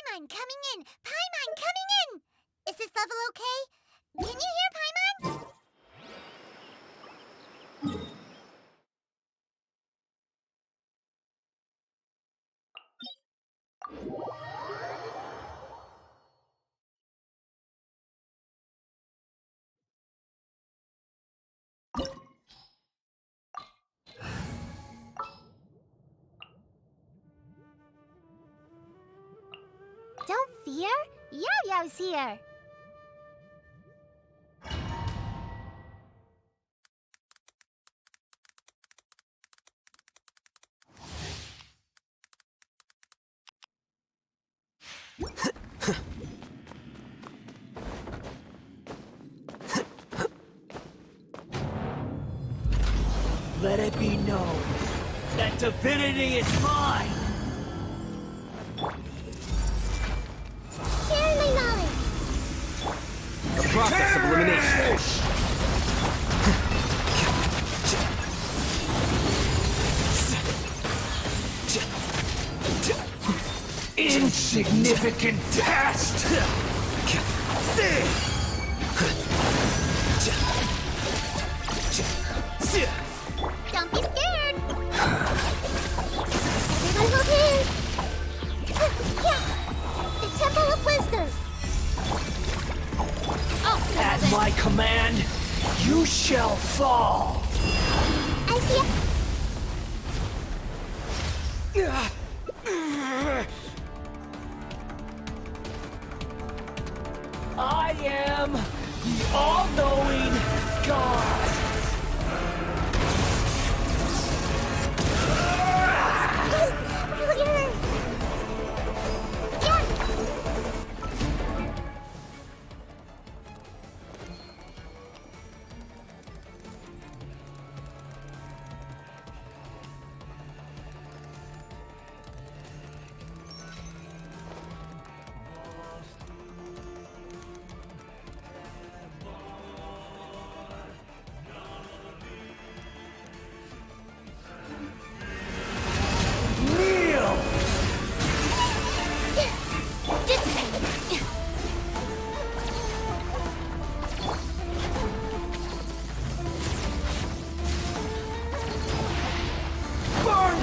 Paimon coming in! Paimon coming in! Is this level okay? Can you hear Paimon? Don't fear, YaoYao's here. Let it be known that divinity is mine! Share my knowledge. The process of elimination. Insignificant past! Don't be scared. Everyone hold hands. The Temple of Wisdom. At my command, you shall fall! I see I am the all-knowing God!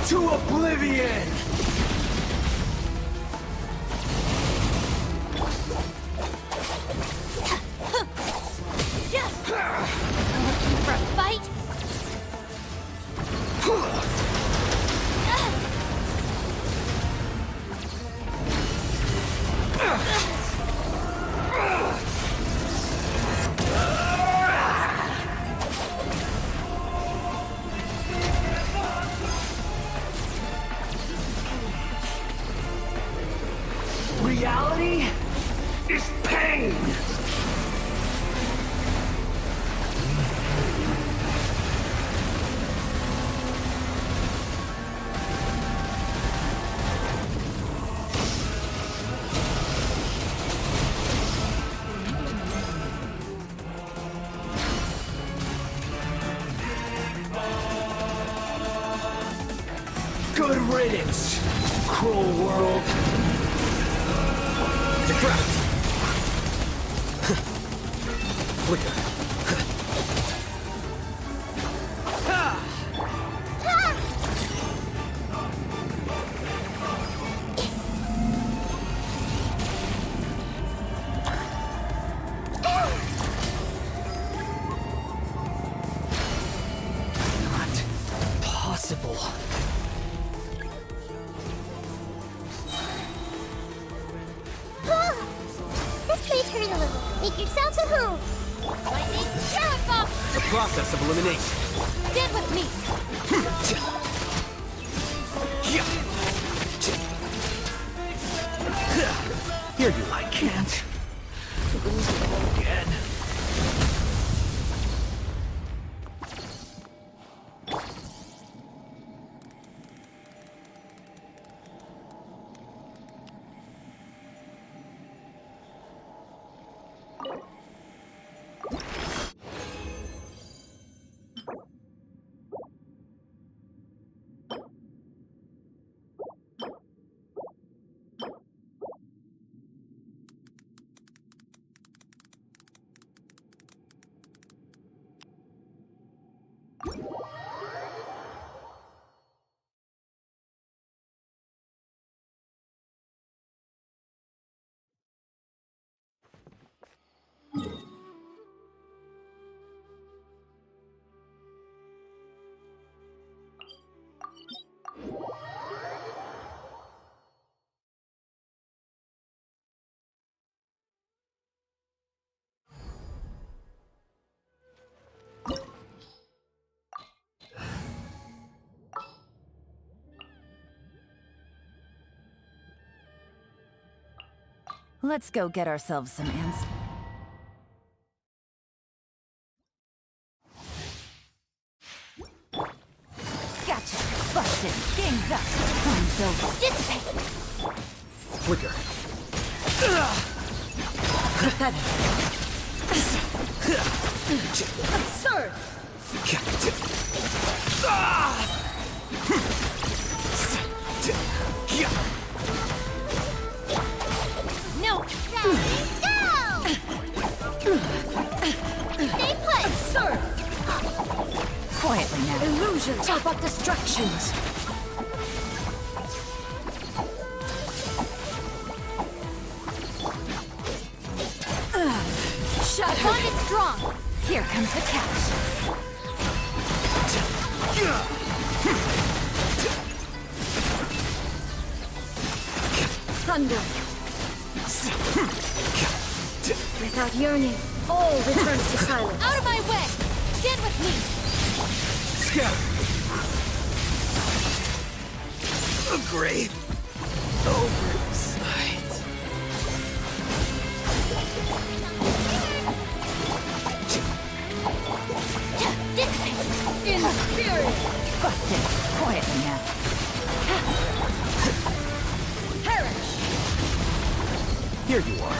To oblivion! Looking for a fight? Reality is pain! Good riddance, cruel world! The trap! Flicker. Not possible. This may hurt a little. Make yourselves at home. Lightning Shadow Bomb! The process of elimination. Stand with me. Here you I can't lose it all again. Let's go get ourselves some answers. Gotcha! Busted! Game's up! Time's over! Dissipate! Flicker. Pathetic! Absurd! No! Ready, go! Stay put! Absurd! Quietly now. Illusions! Chop up distractions! Shut Bond is strong! Here comes the catch. Thunder! Without yearning, all returns to silence. Out of my way! Stand with me! Scatter. Agree. Oversight. Dissipate! In spirit! Busted. Quietly now. Perish! Here you are.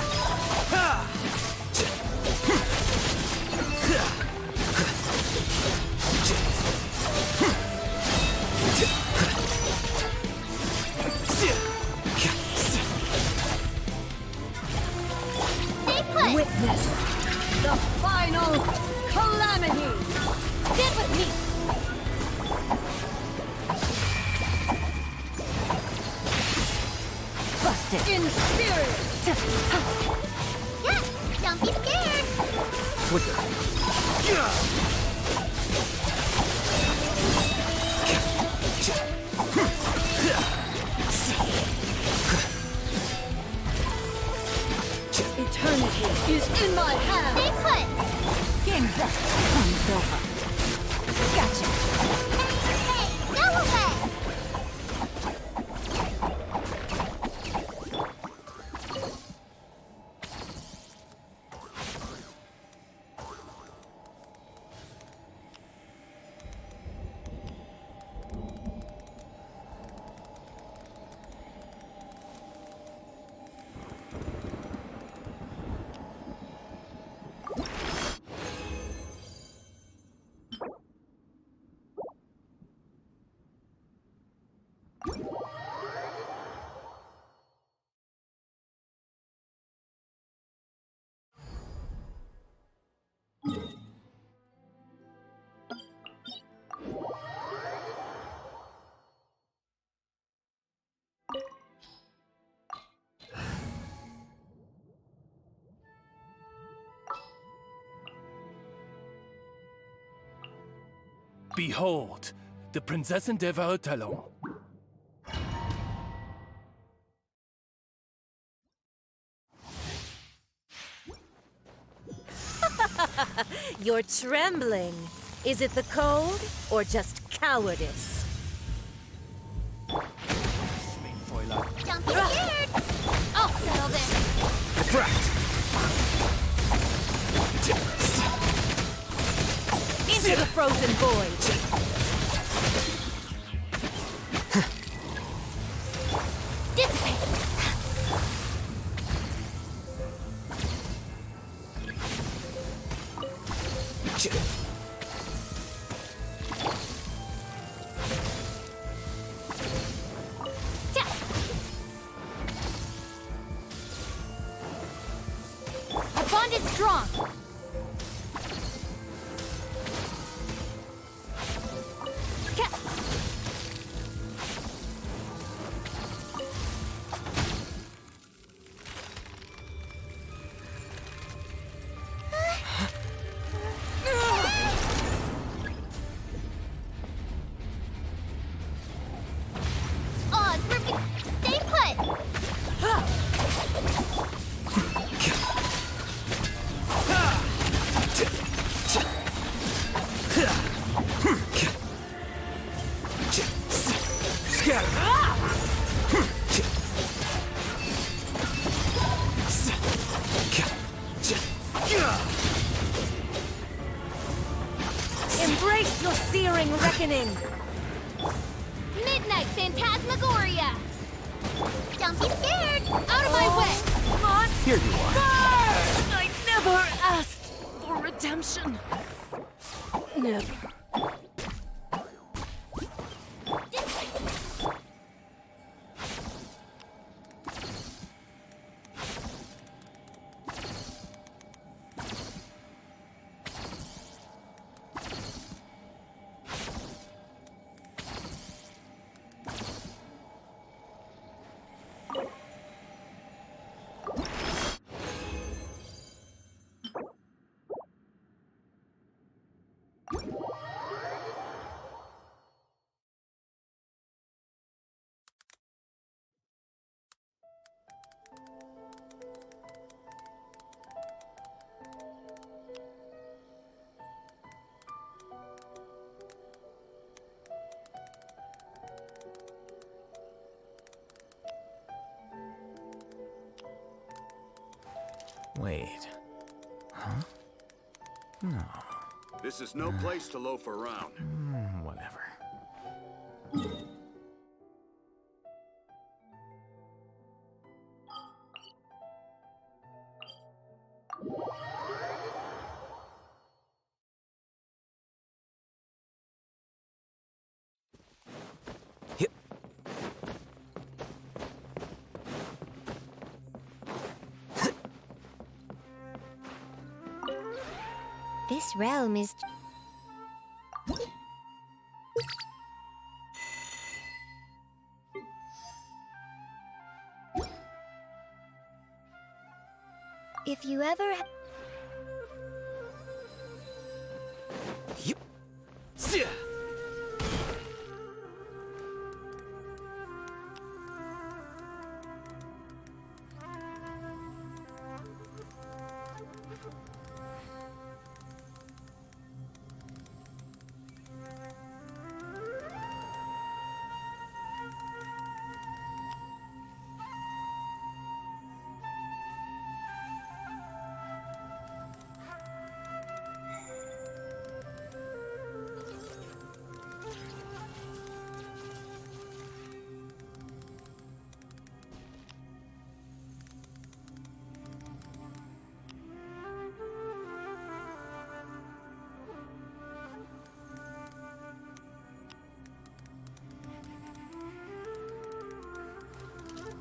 Stay put! Witness the final calamity. Stand with me! Busted. In spirit! Yeah! Don't be scared! Flicker. Eternity is in my hand! Stay put! Game's up. Time's over. Gotcha. Hey! Go away! Behold, the Prinzessin der Verurteilung. You're trembling. Is it the cold or just cowardice? Don't be scared! I'll settle this! Refract. Into the frozen void! Dissipate! Ja. Our bond is strong! Stay put! awakening! Midnight Phantasmagoria! Don't be scared! Out of my way! What? Here you are. I never asked for redemption. Never. Wait. Huh? No. This is no place to loaf around. Whatever. Yep. This realm is... If you ever... Yep. Sia.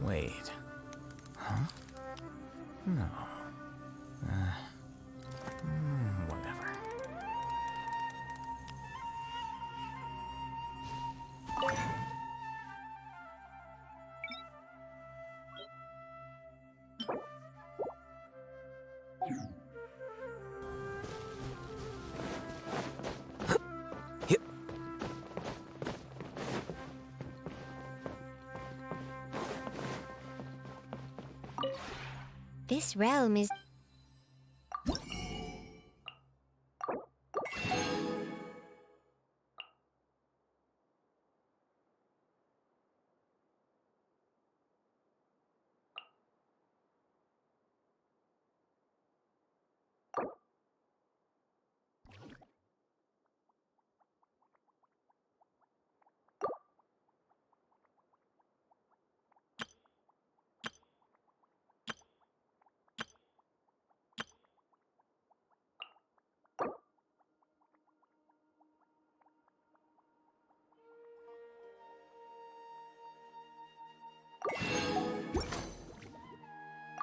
Wait. Huh? No. Whatever. Yep. This realm is...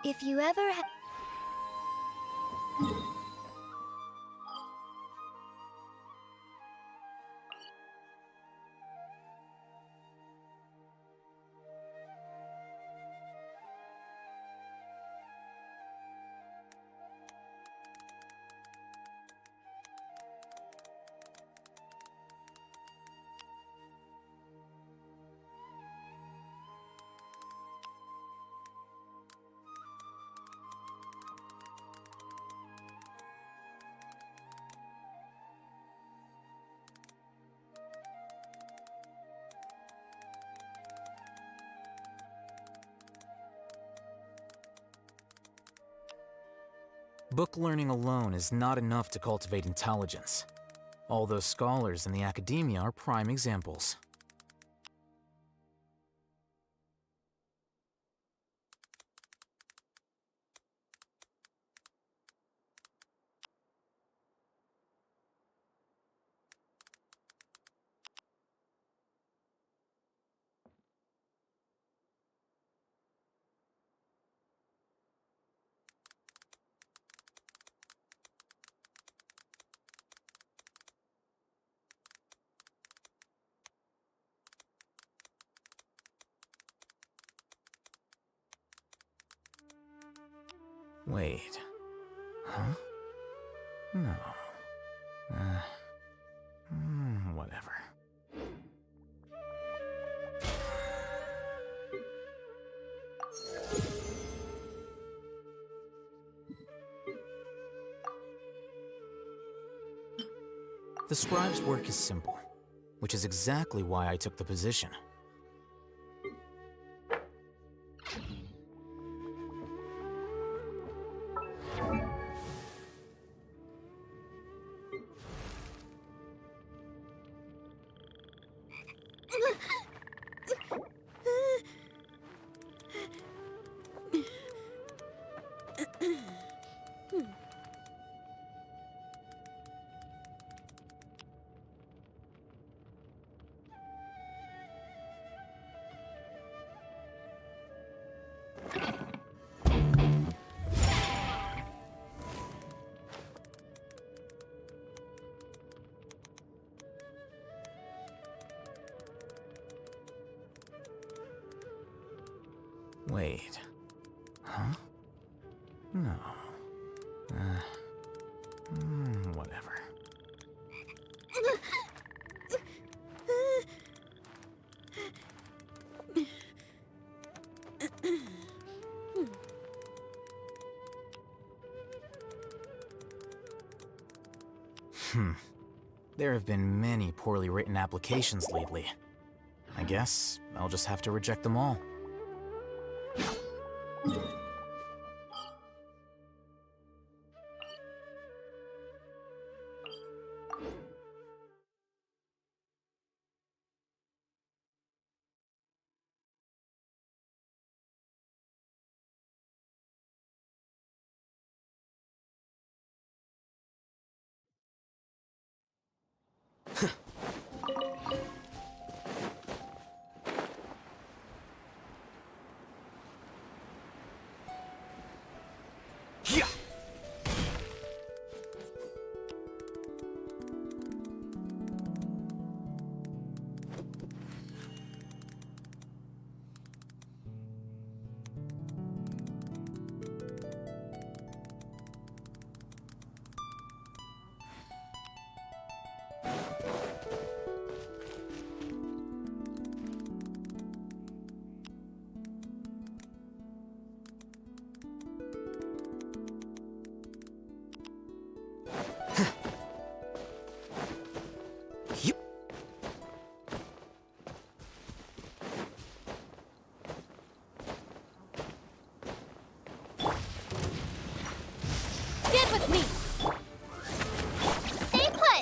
If you ever... Book learning alone is not enough to cultivate intelligence. All those scholars in the academia are prime examples. Wait. Huh? No. Whatever. The scribe's work is simple, which is exactly why I took the position. Wait. Huh? No. Whatever. There have been many poorly written applications lately. I guess I'll just have to reject them all. Yeah. Stand with me! Stay put!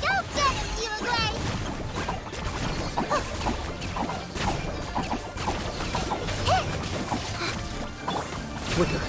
Don't get it, Uruguay! Flicker.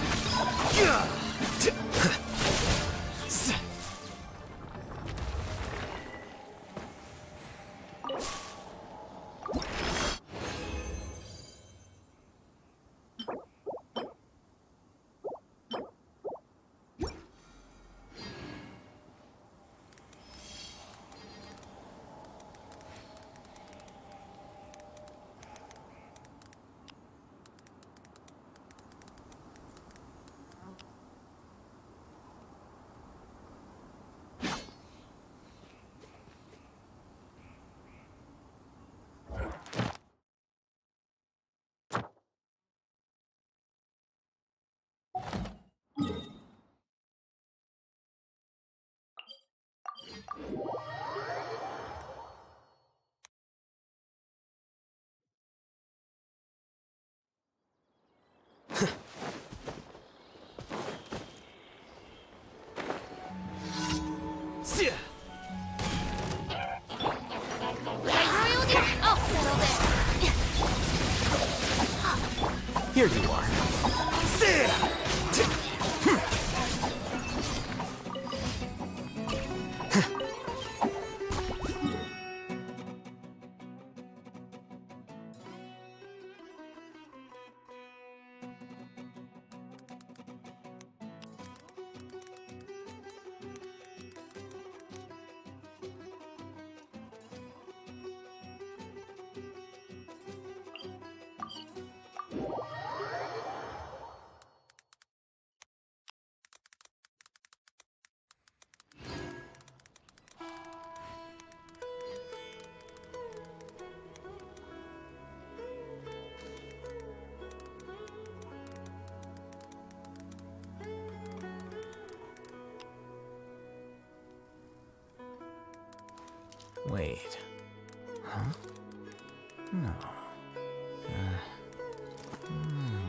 Here you are. Wait. Huh? No.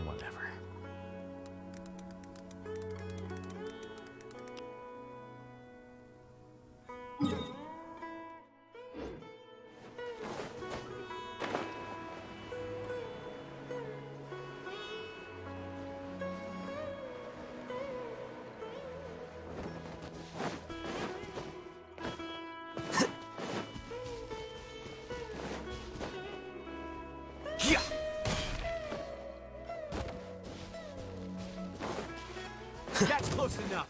Whatever. That's close enough.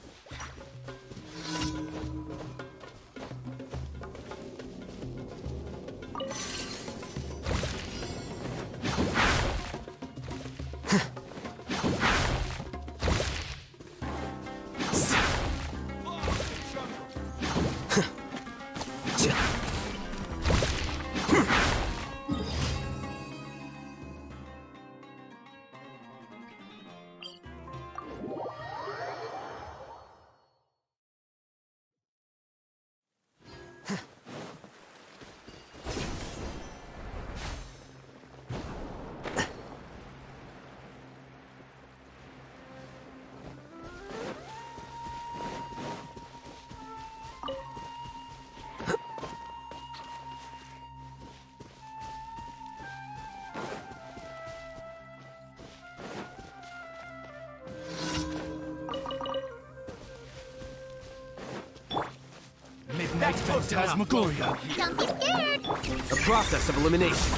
Midnight Phantasmagoria. Don't be scared. A process of elimination.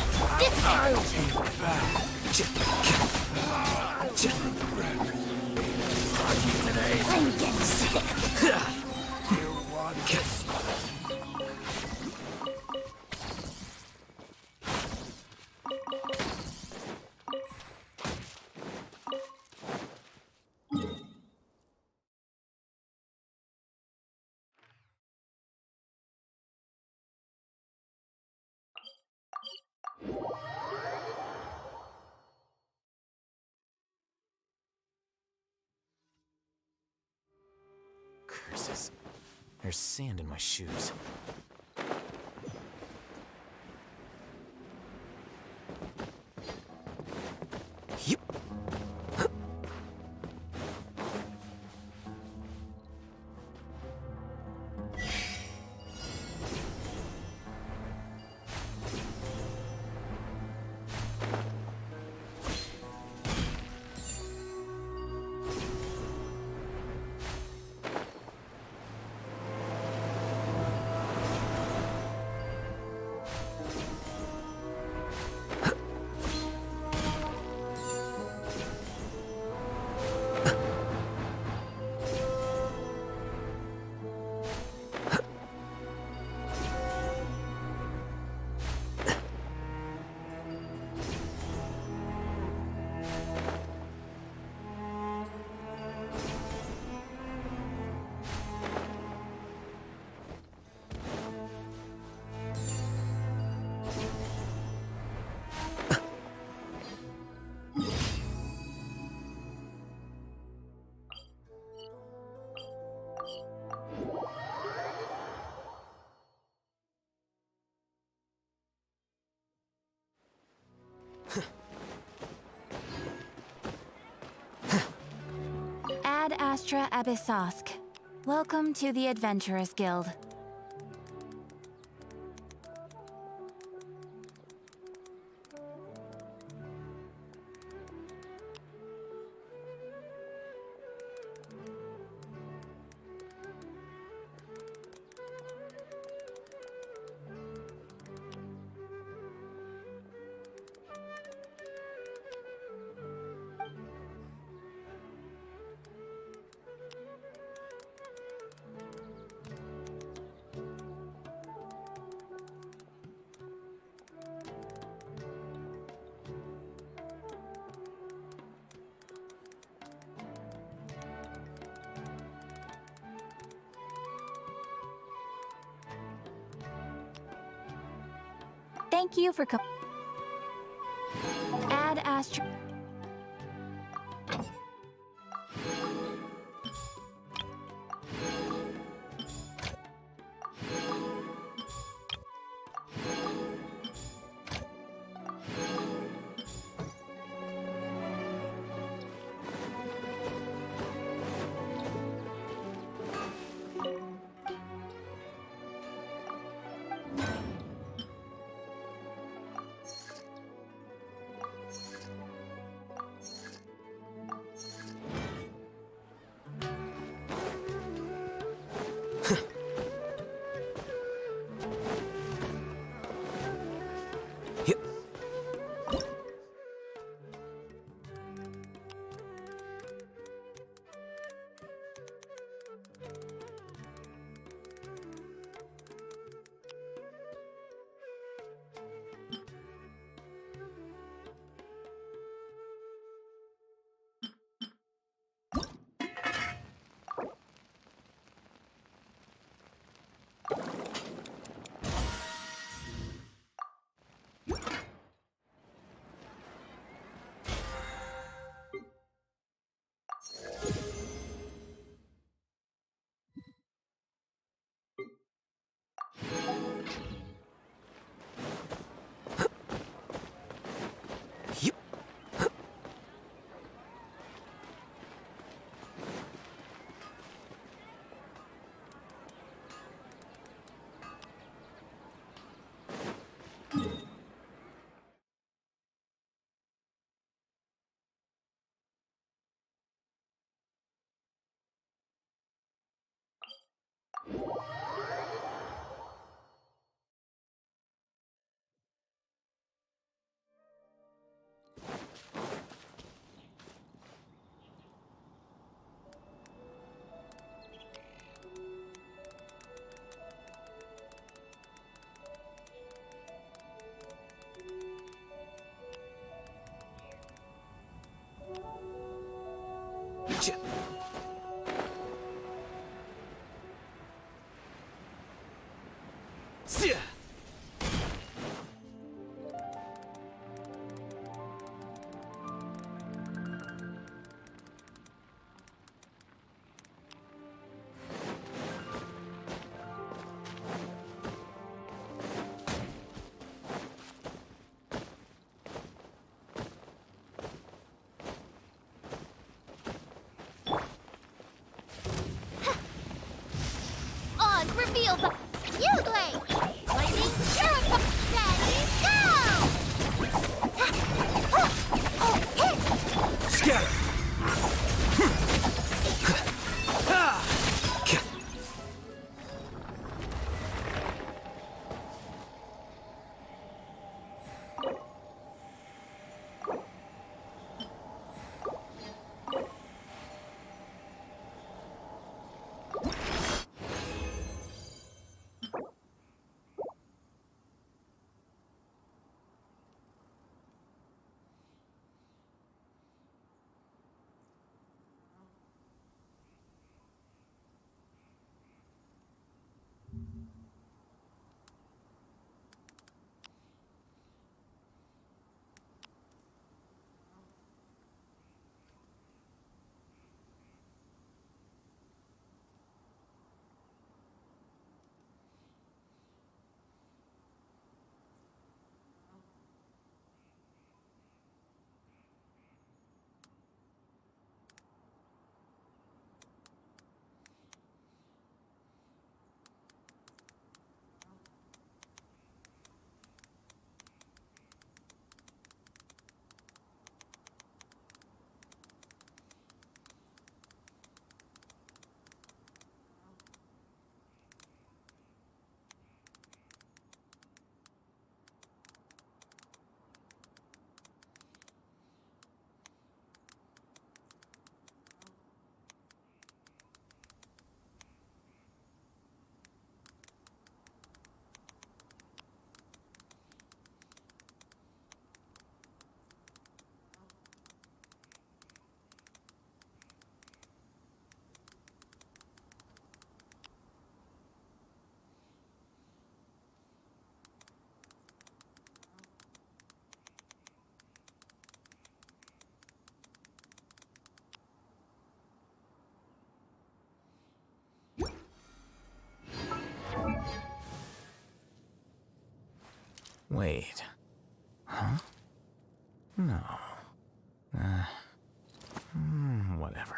I'll take back. I'm getting sick. You want this? Curses. There's sand in my shoes. Yep. Ad Astra Abyssosk. Welcome to the Adventurers Guild. Thank you for Add Astro. Oz reveal the Uglade! Lightning Purify! Ready, go! Scatter! Wait. Huh? No. Whatever.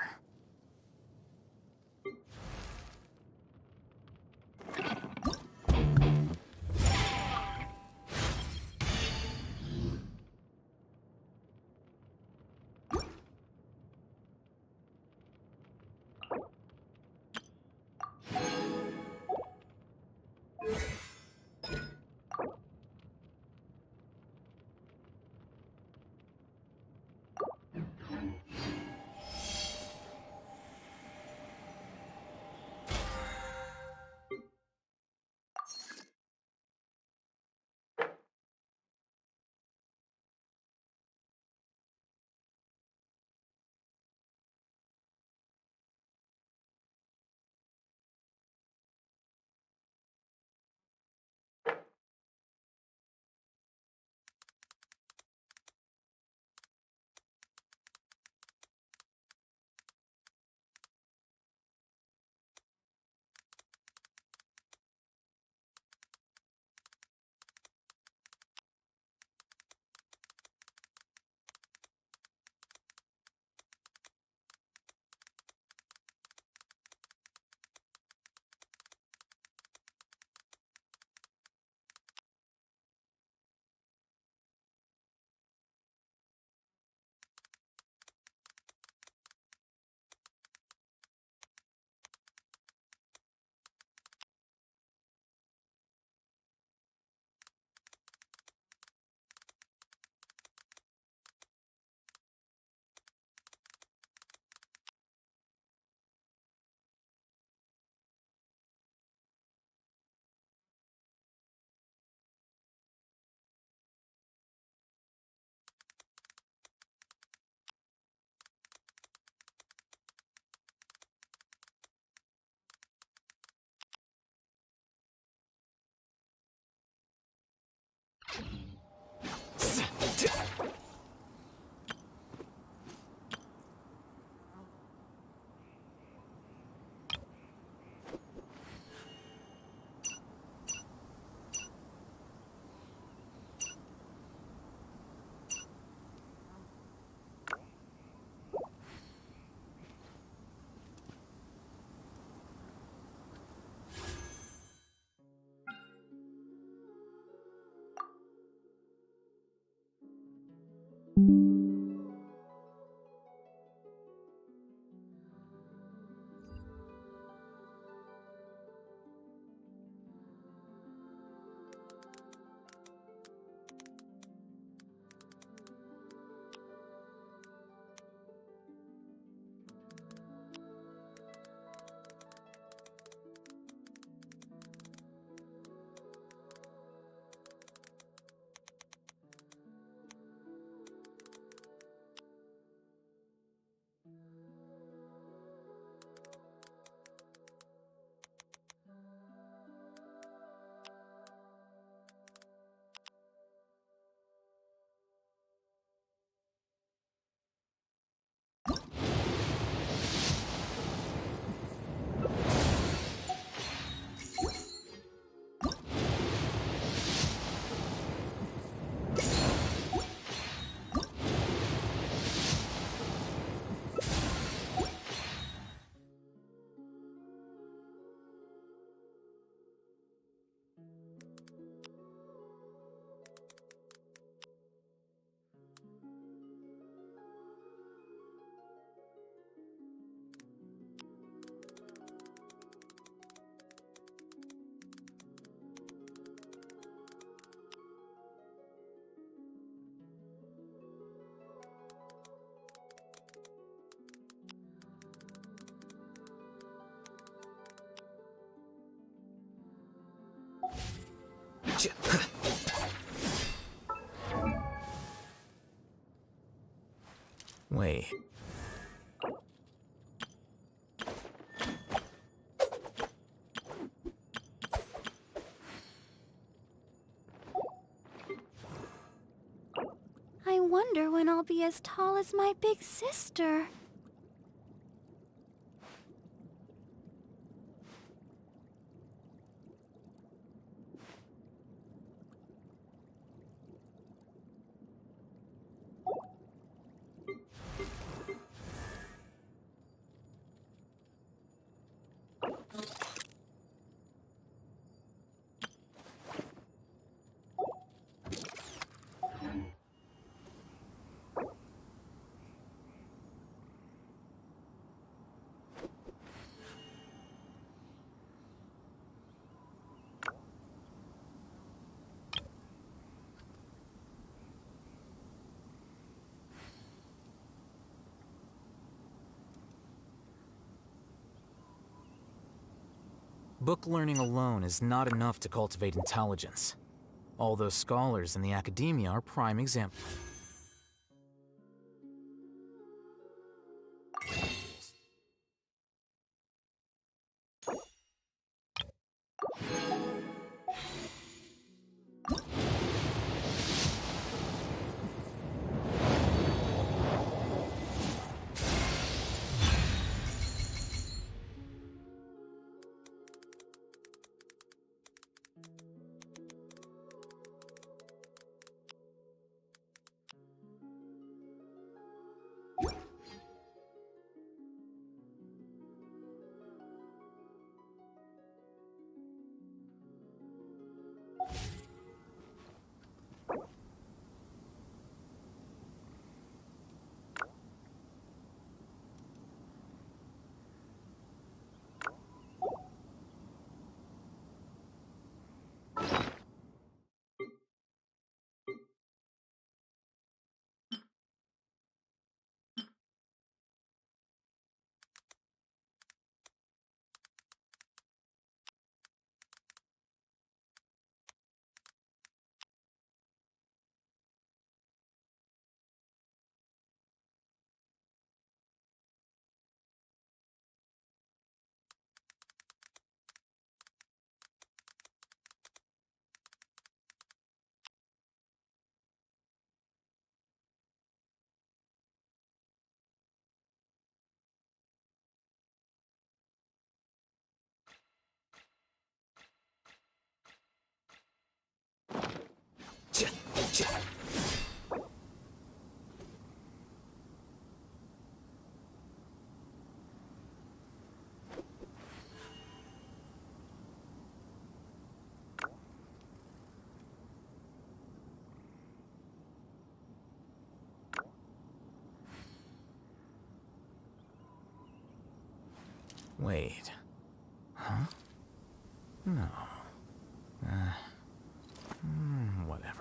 Wait. I wonder when I'll be as tall as my big sister. Book learning alone is not enough to cultivate intelligence. All those scholars in the academia are prime examples. Wait. Huh? No. Whatever.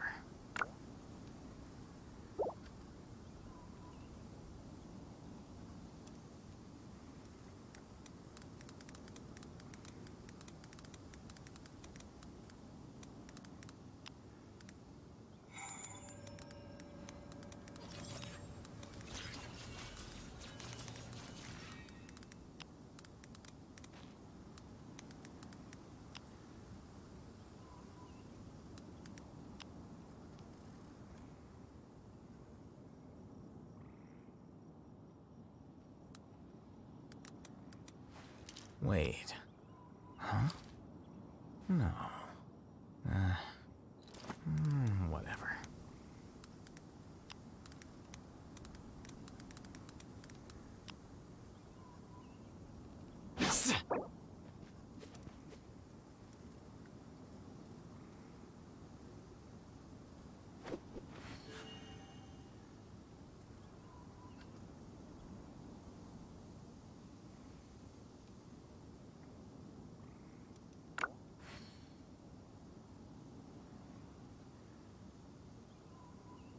Wait. Huh? No. Whatever.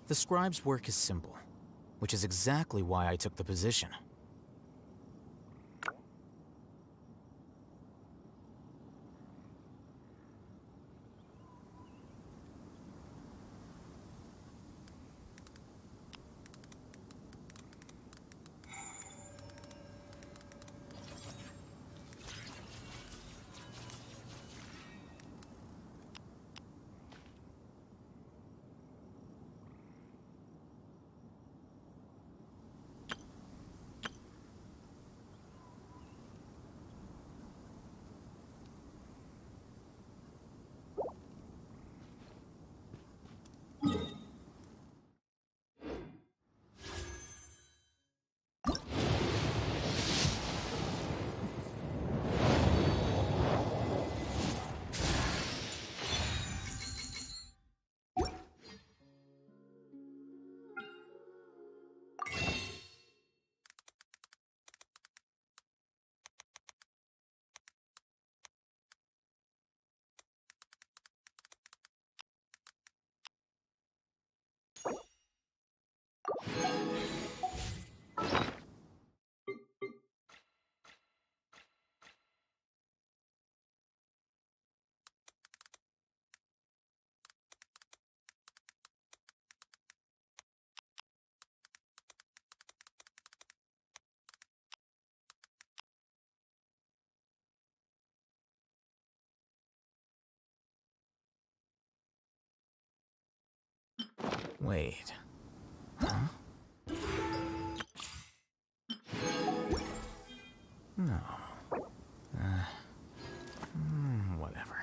The scribe's work is simple, which is exactly why I took the position. Wait. Huh? No. Whatever.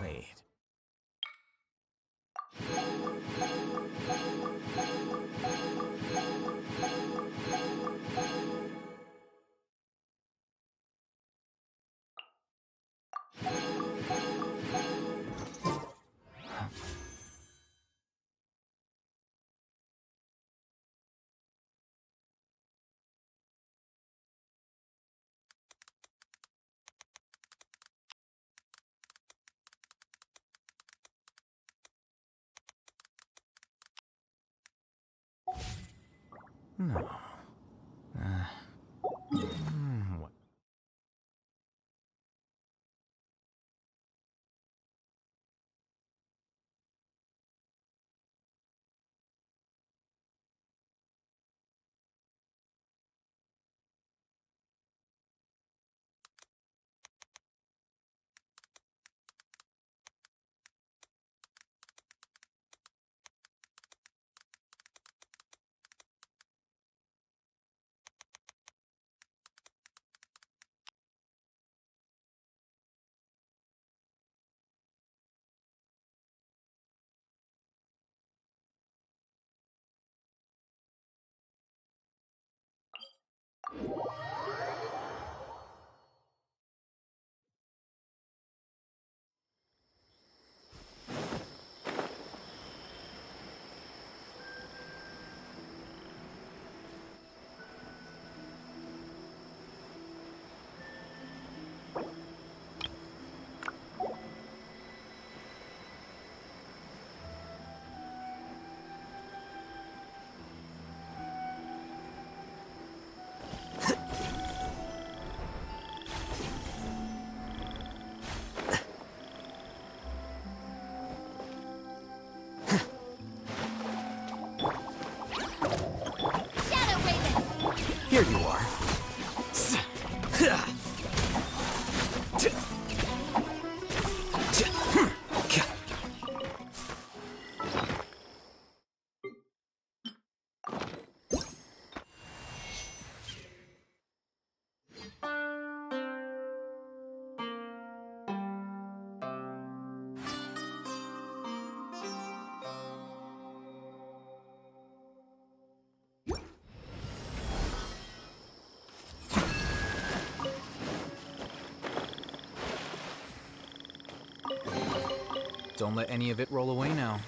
Wait. No. What? Here you are. Don't let any of it roll away now.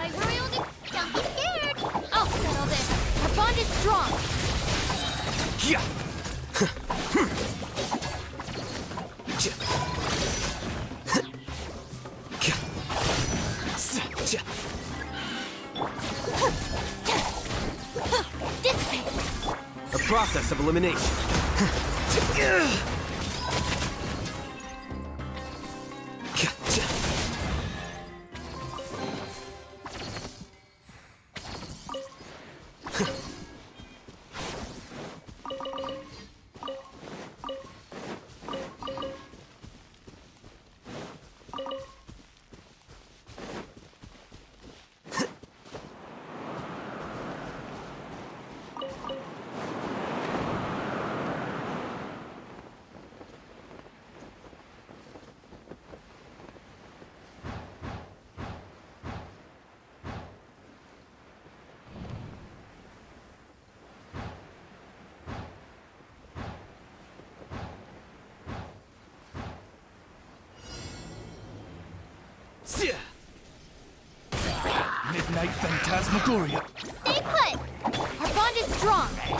My royal don't be scared. I'll settle this. Our bond is strong. Dissipate. A process of elimination. Midnight Phantasmagoria. Stay put. Our bond is strong. Hey,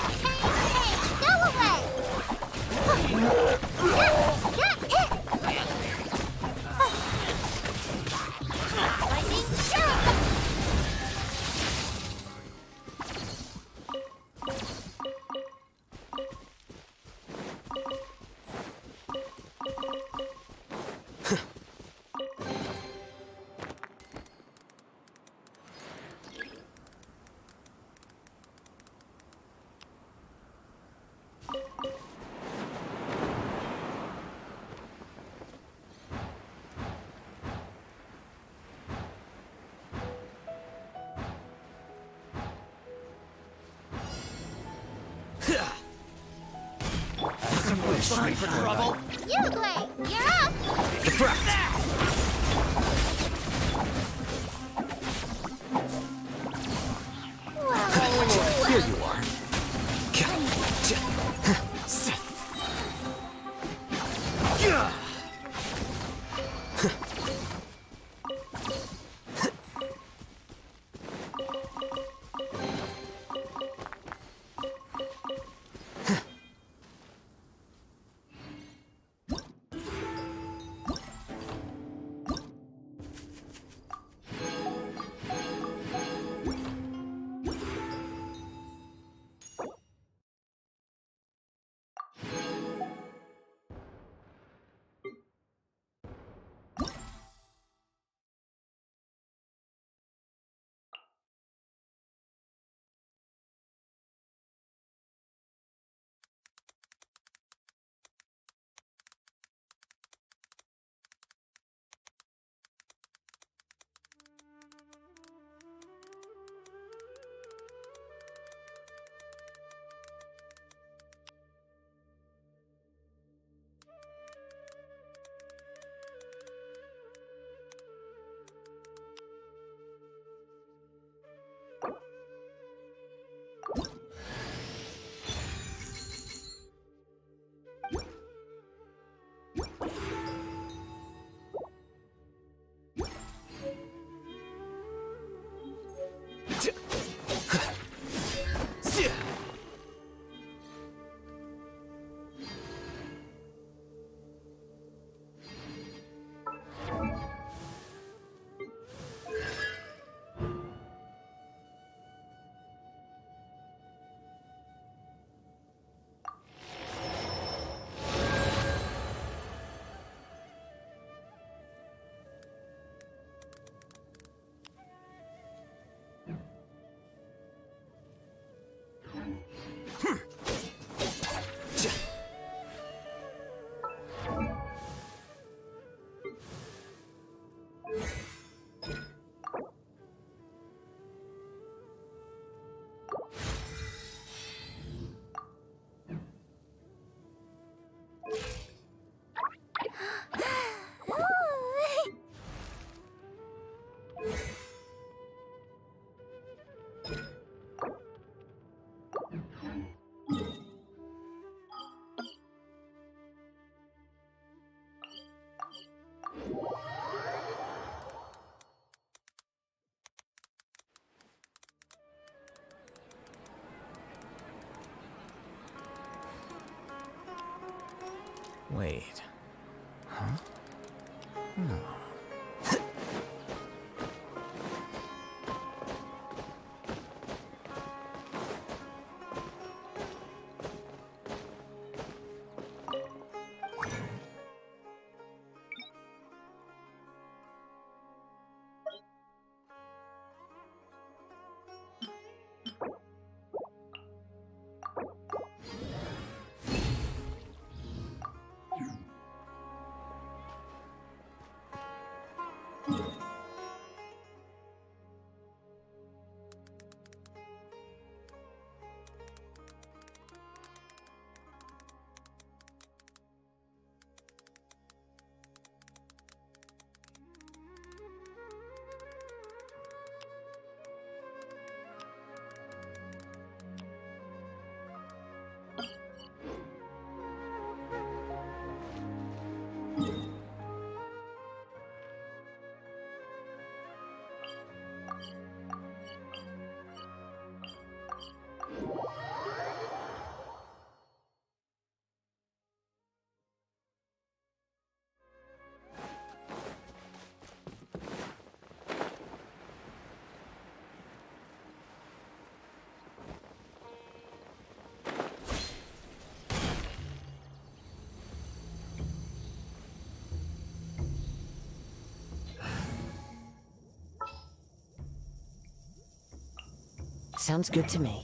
go away. Lightning, Looking for trouble? Uruguay, you're up. Here you are. Wait. Huh? No. Sounds good to me.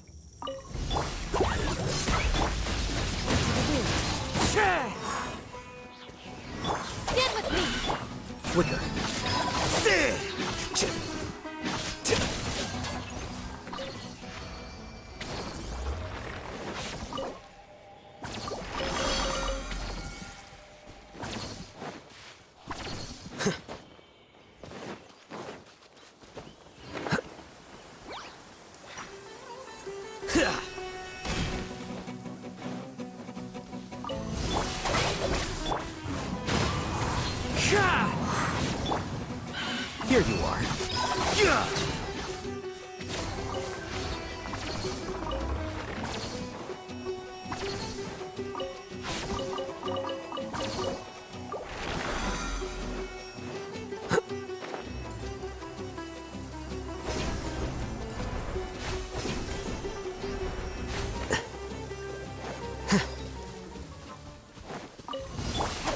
Get with me! Flicker. Here you are.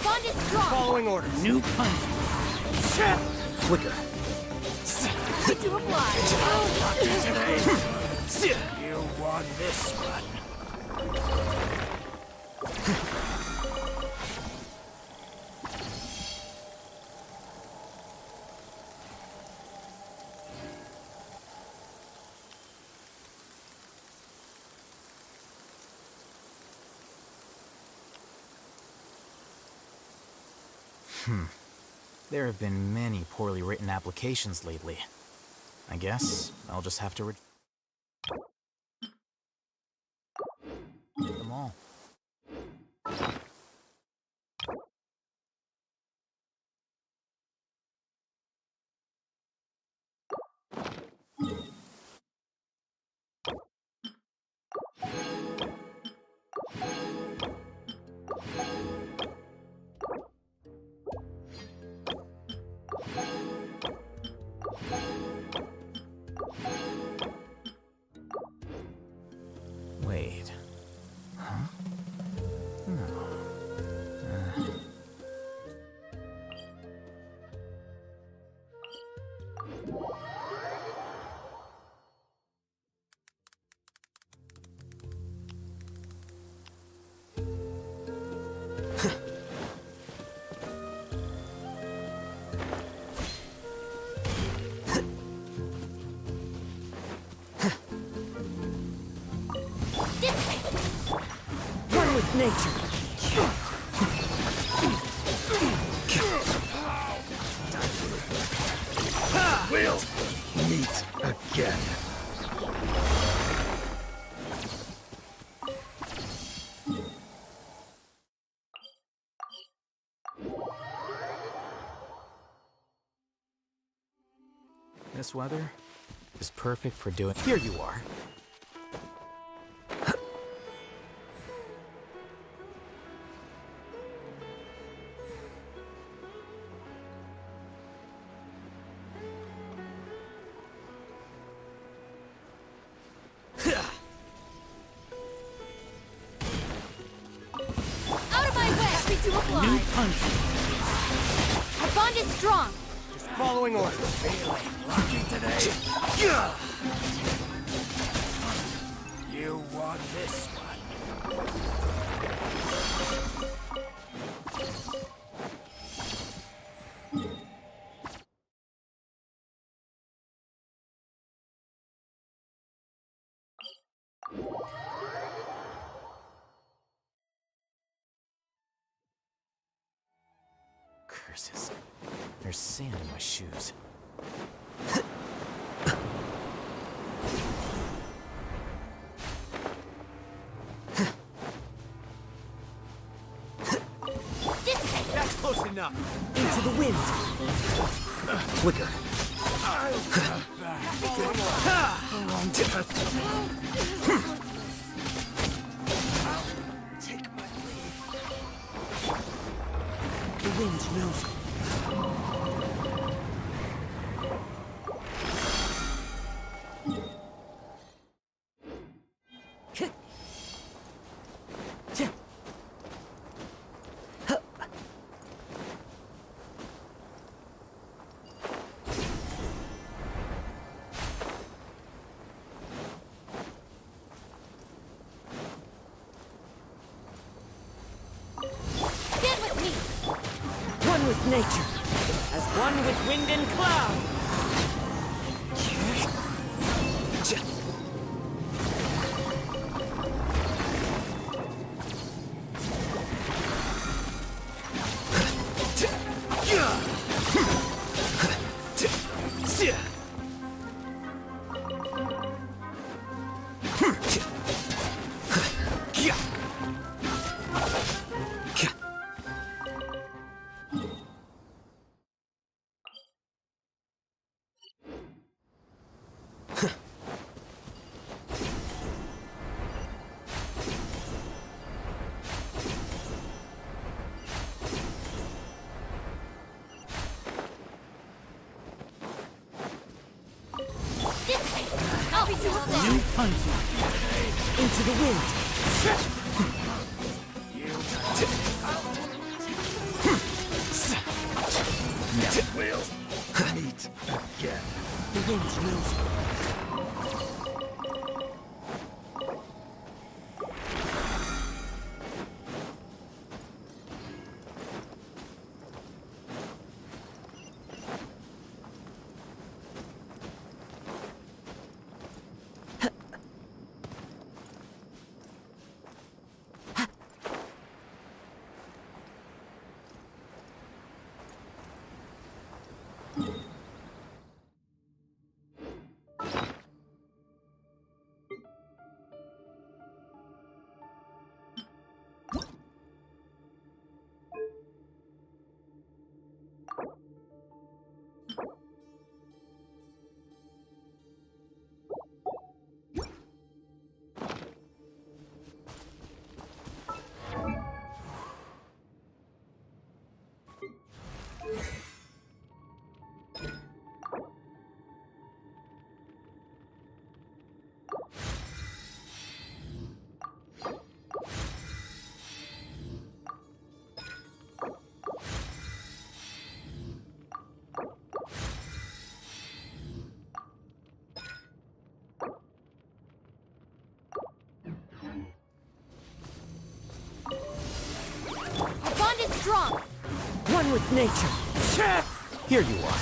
Bond is strong! Following orders. New punch. Flicker. To oblige! You won this one. There have been many poorly written applications lately. I guess I'll just have to reject them all. Wait. Huh? No. One with nature. We'll meet again. This weather is perfect for doing. Here you are. to apply. New country. Our bond is strong. Following orders. Lucky today. You want this one? Curses. There's sand in my shoes. That's close enough. Into the wind. Quicker. Take my leave. The wind knows me. Stand with me. One with nature, as one with wind and cloud. This way. I'll be doing New this. country. Into the wind. We'll meet again. The wind knows me. Our bond is strong. One with nature. Here you are.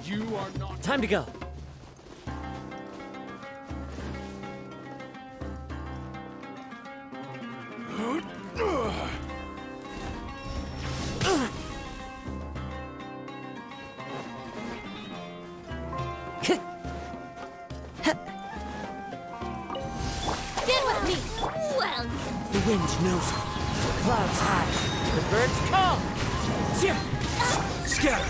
You are not. Time to go. Stand with me. Well, The wind knows me. The clouds high. The birds call. Scatter.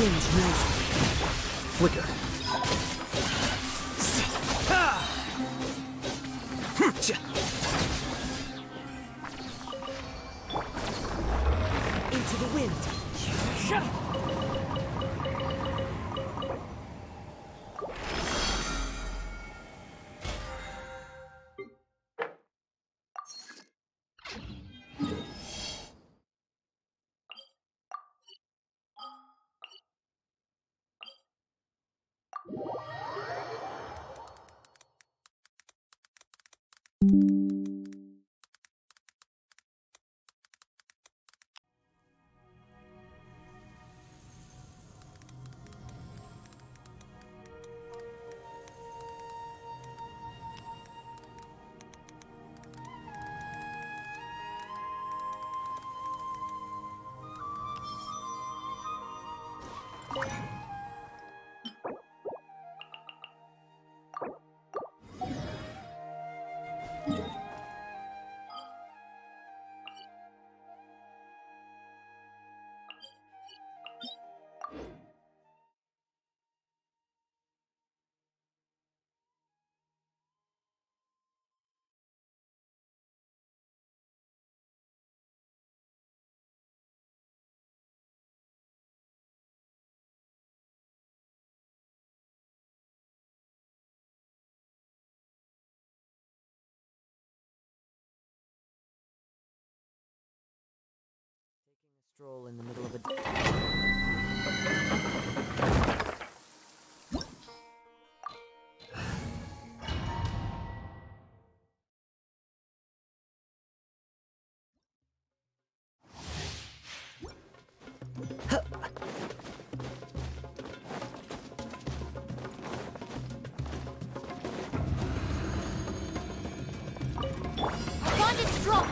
wind knows me. Flicker. Into the wind. Stroll in the middle of a... Our bond is strong.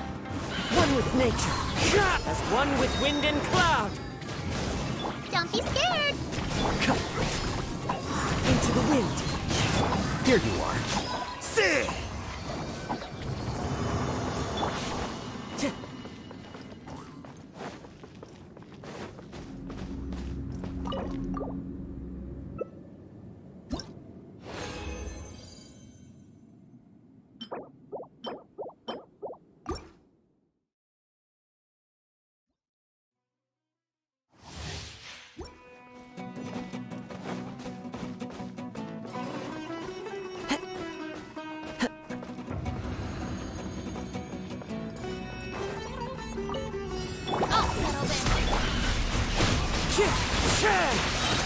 One with nature, as one with wind and cloud. Don't be scared. Into the wind. Here you are. See!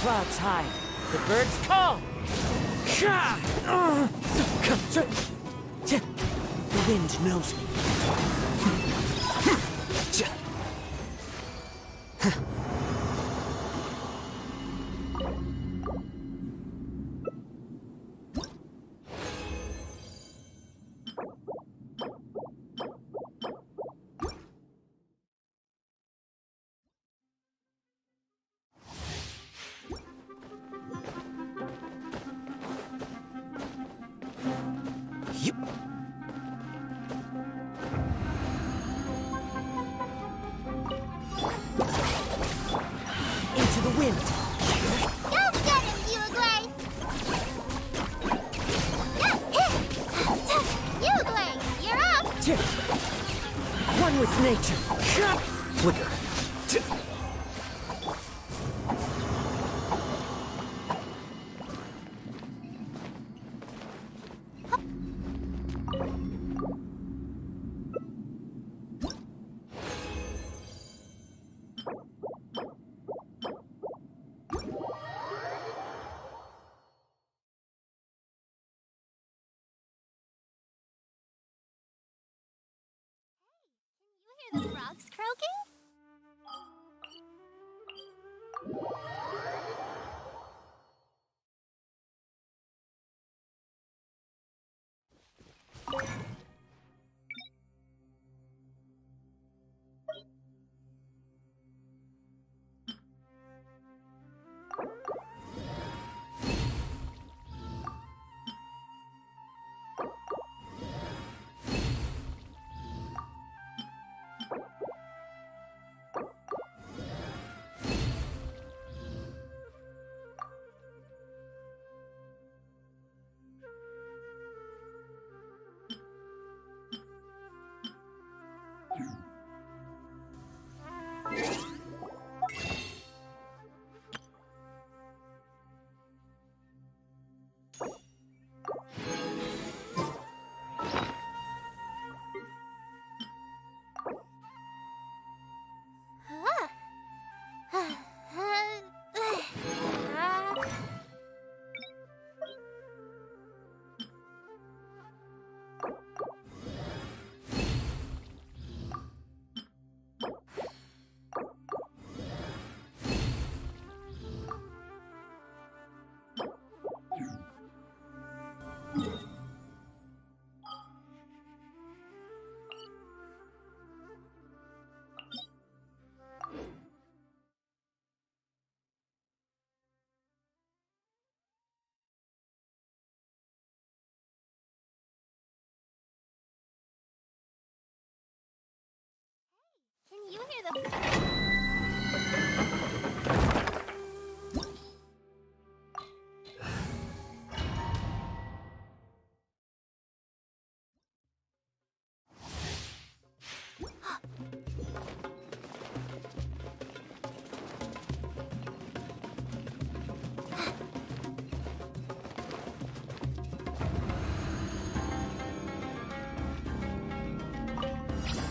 Clouds high. The birds call. The wind knows me. Into the wind. Go get him, Uruguay. Uruguay, you're up. One with nature. Flicker. You hear the frogs croaking?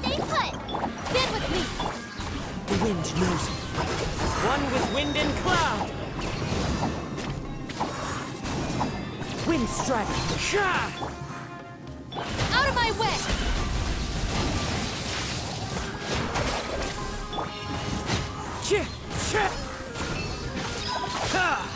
Stay put! Stand with me! The wind knows me. One with wind and cloud. Wind strider. Sha! Out of my way! Ch! Ch! Ha!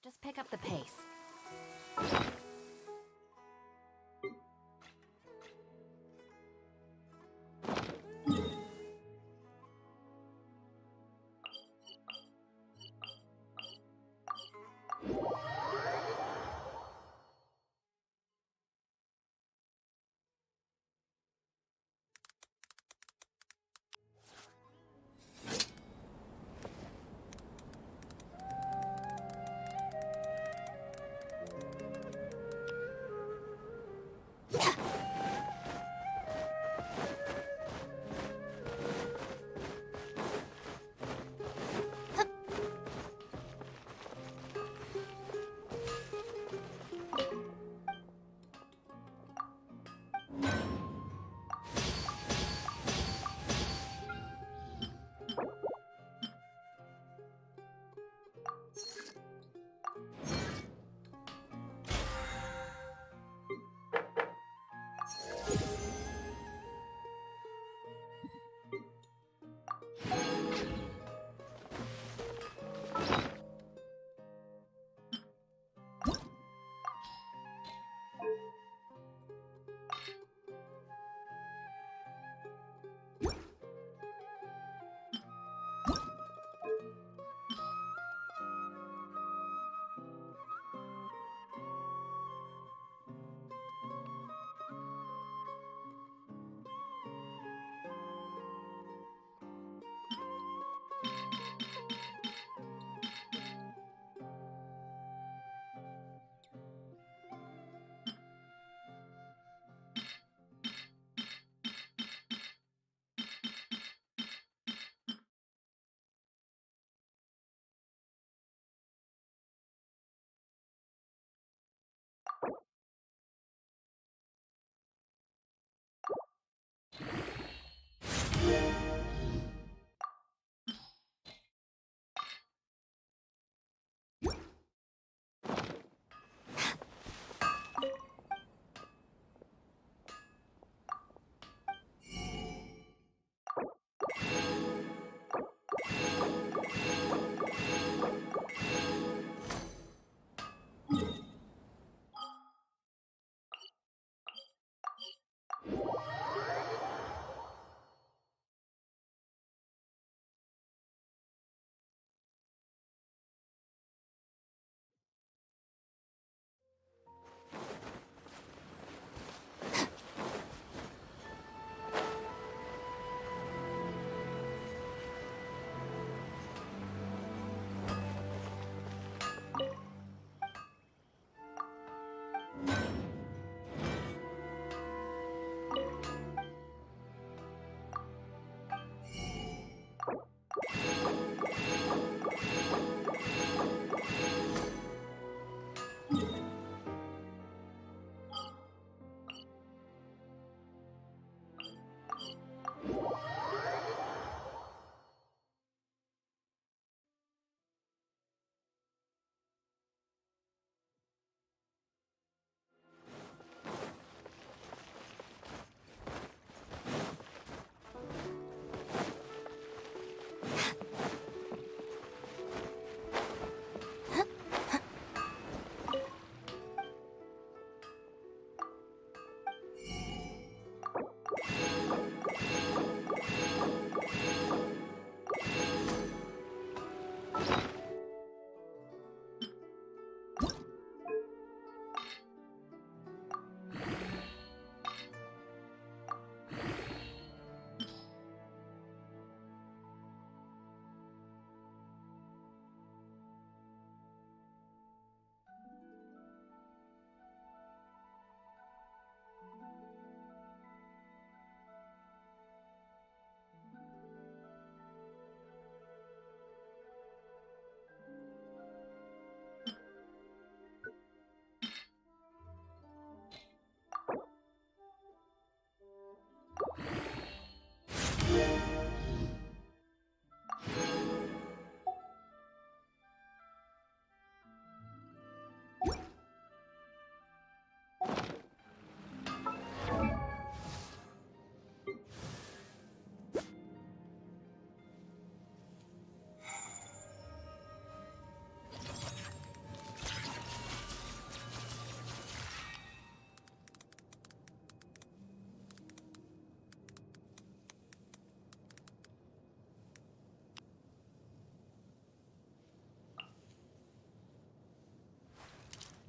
Just pick up the pace.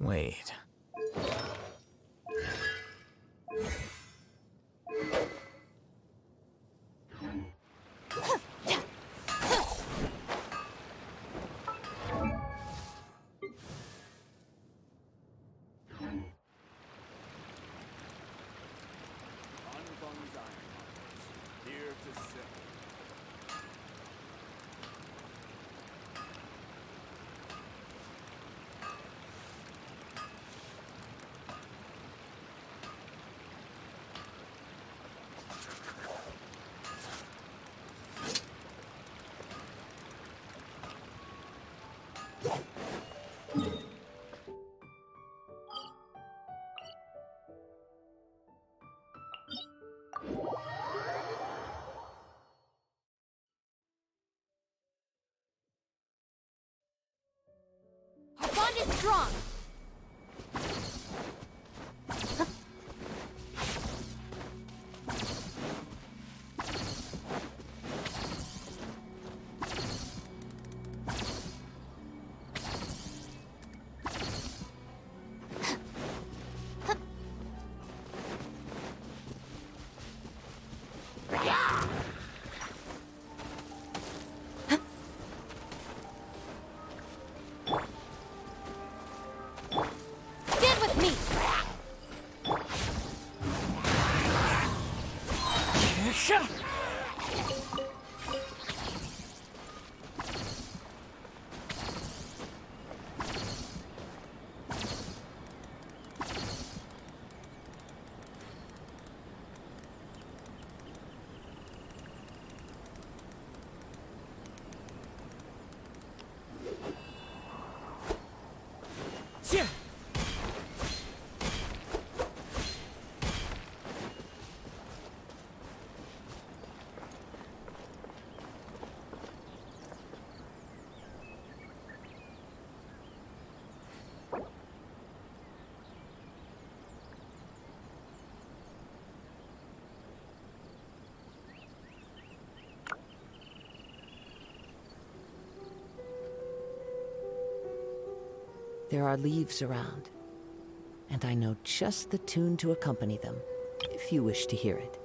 Wait. Here to sit. Our bond is strong. Stand with me. There are leaves around, and I know just the tune to accompany them, if you wish to hear it.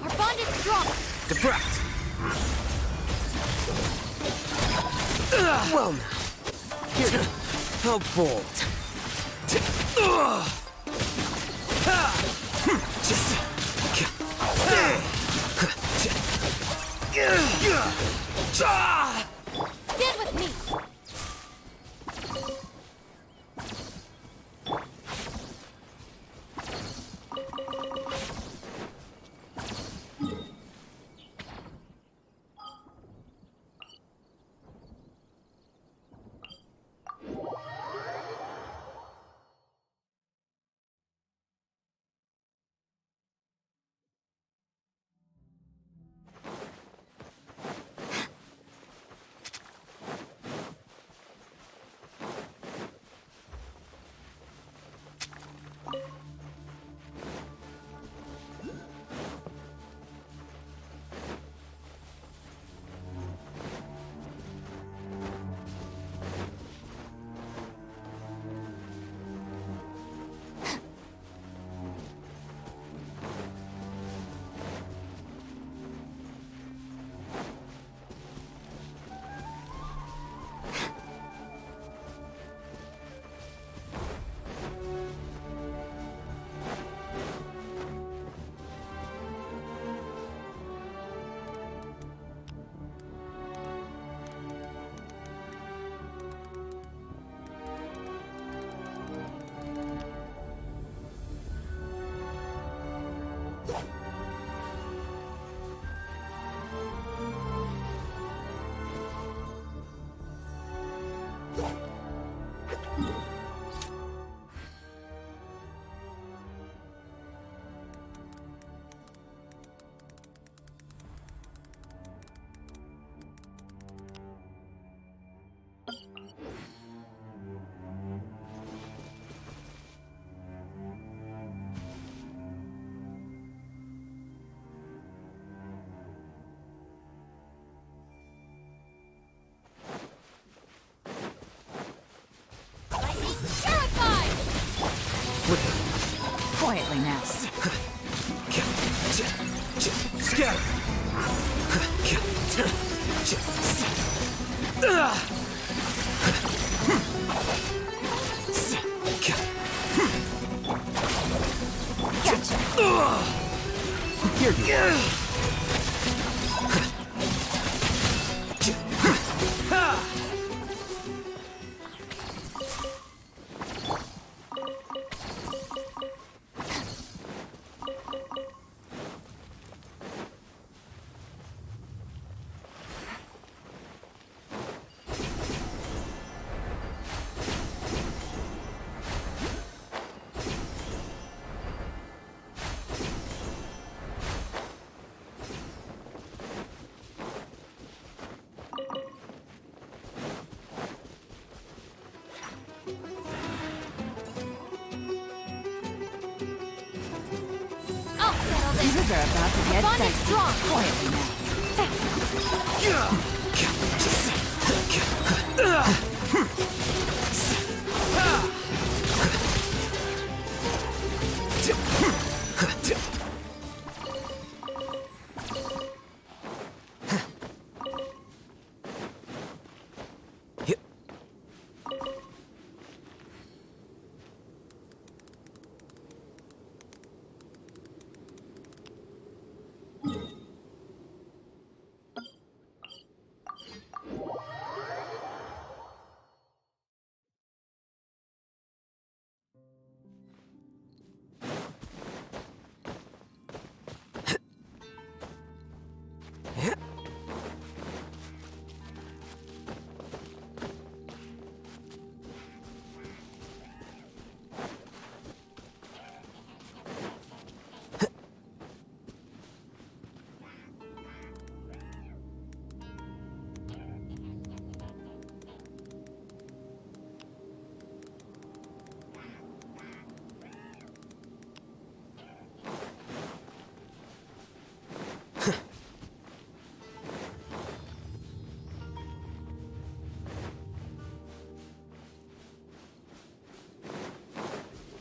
Our bond is strong. Deflect! Well now. Here. How bold. Stand with me. Quietly now. Scatter! Gotcha. Here you are. I'll settle this. These are about to get Bond is dicey. strong. Quietly now.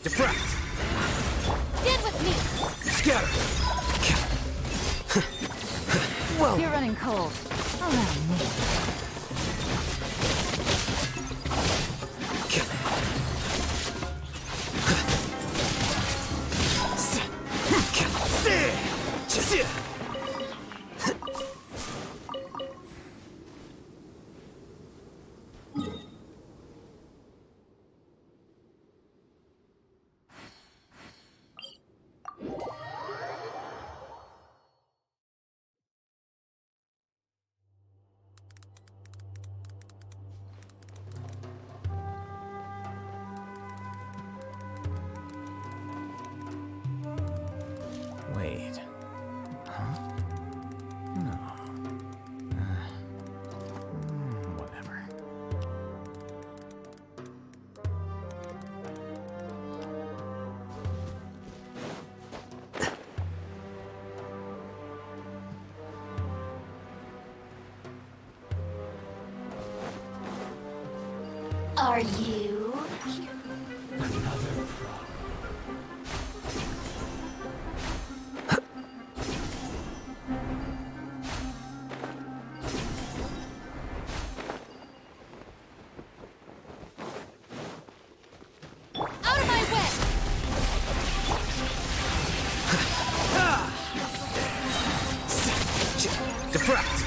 Diffract! Stand with me. Scatter! Whoa! You're running cold. Allow me. Wait. Huh? No. Whatever. Are you? Another problem. Out of my way! Diffract!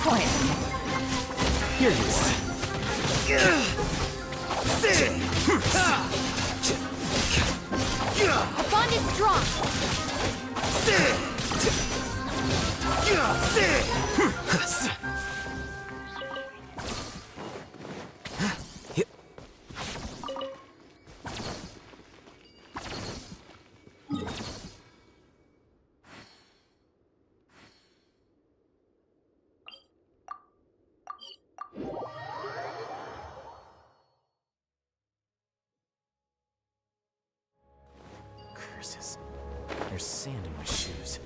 Quietly now. Here you are. The bond is strong. Curses. There's sand in my shoes.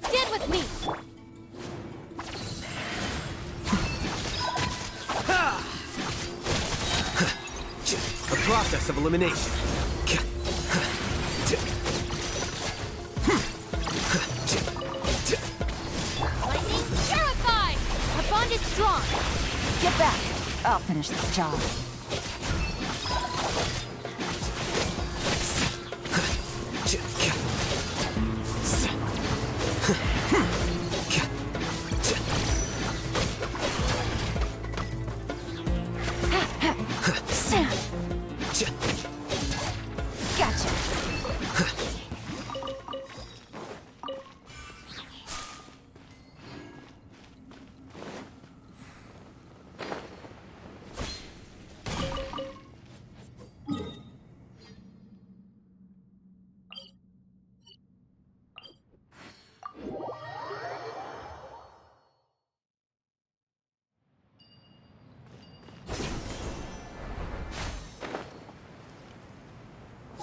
Stand with me! The process of elimination. Lightning, terrified! Our bond is strong! Get back. I'll finish this job. Gotcha.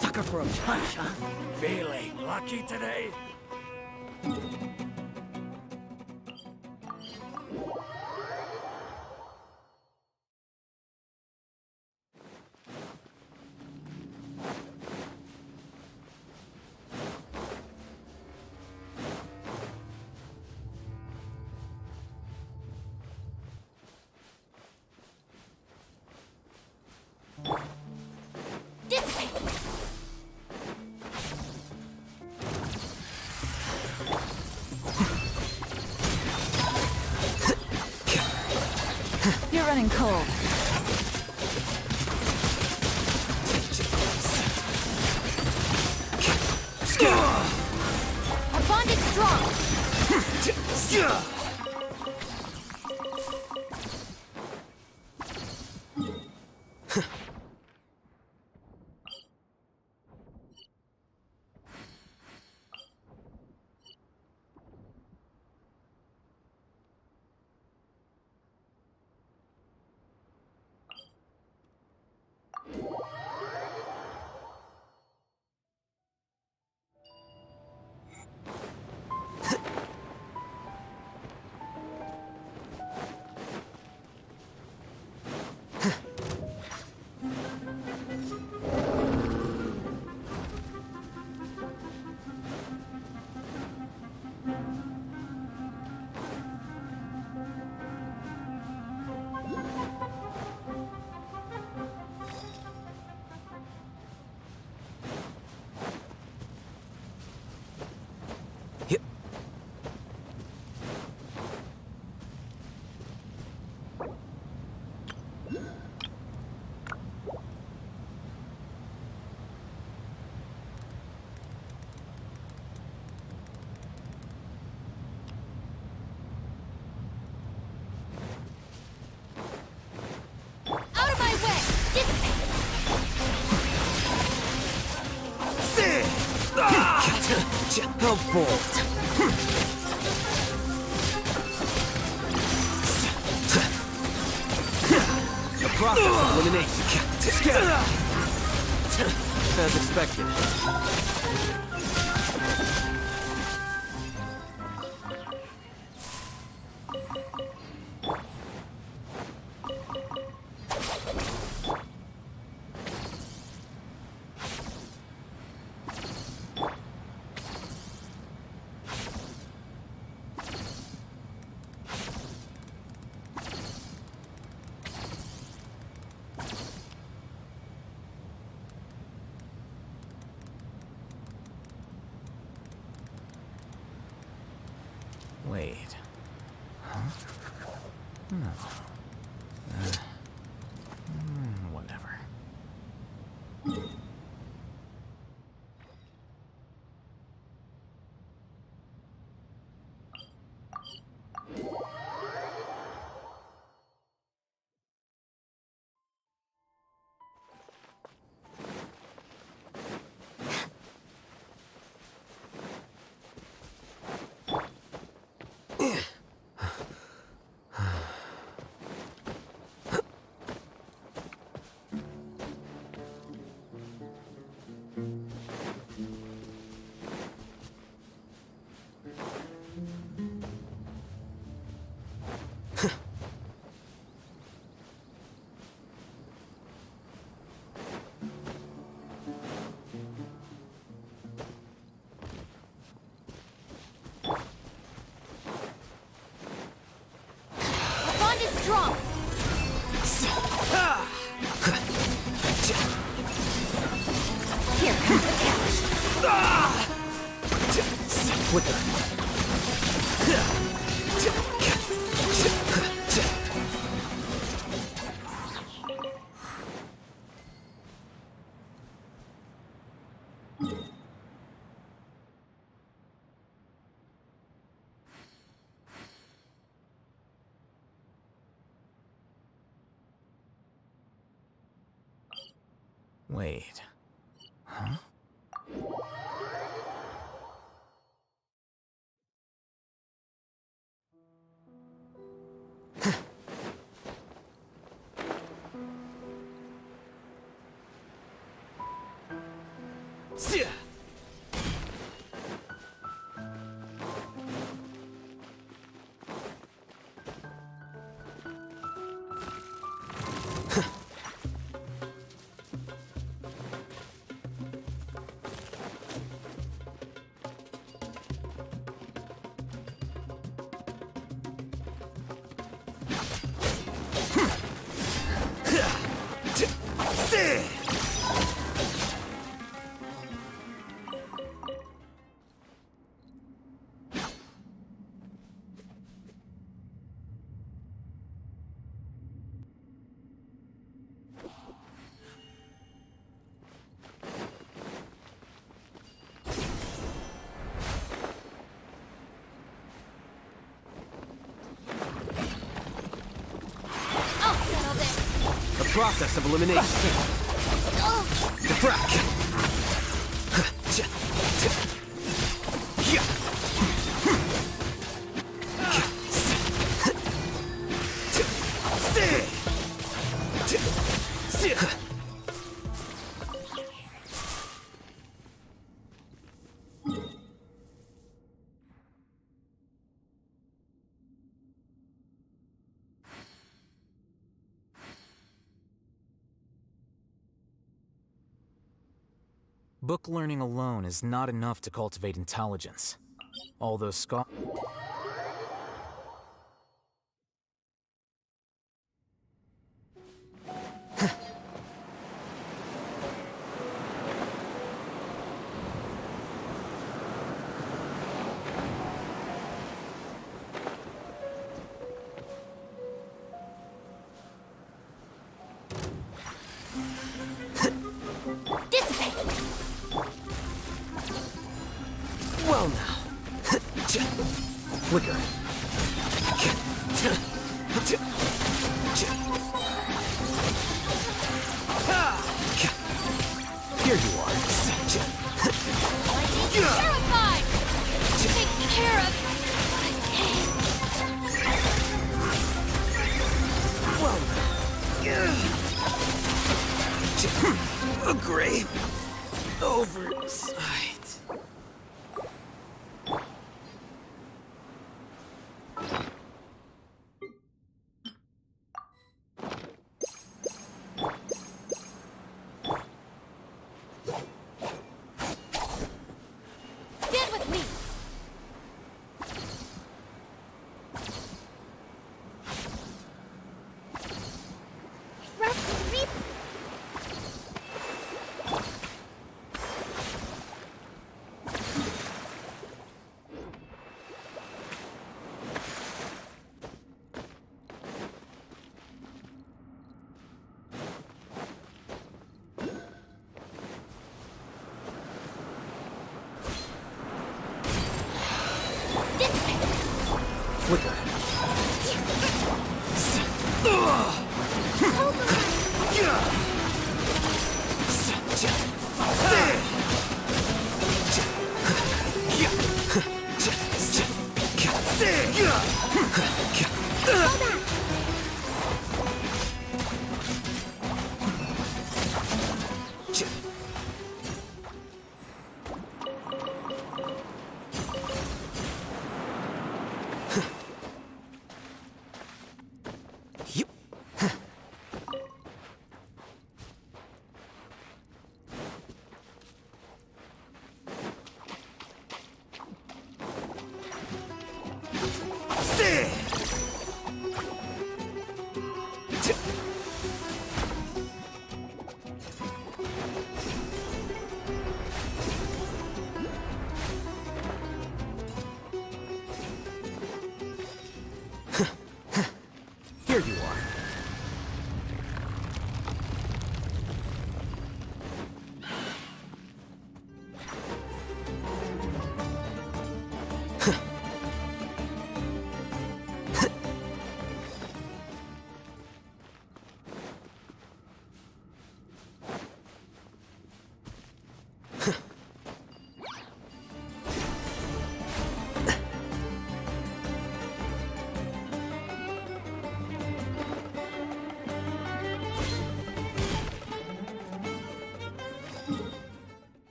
Sucker for a punch, huh? Feeling lucky today? You're running cold. Our bond is strong! How bold. The process of elimination. As expected. Wait. Huh? No. Whatever. The bond is strong. Here comes the catch. Flicker. Wait. Huh? I'll settle this. The process of elimination. Defract. Book learning alone is not enough to cultivate intelligence. Although Well now. Flicker. Here you are. Terrified! oversight. Stand with me! Rest, reap. Flicker. Here you are.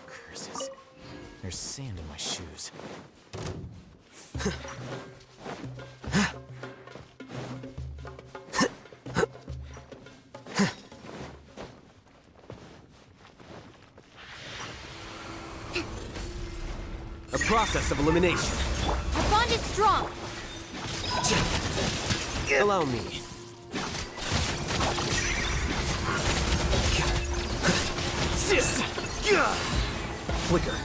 Curses. There's sand in my shoes. A process of elimination. Our bond is strong. Allow me. Flicker.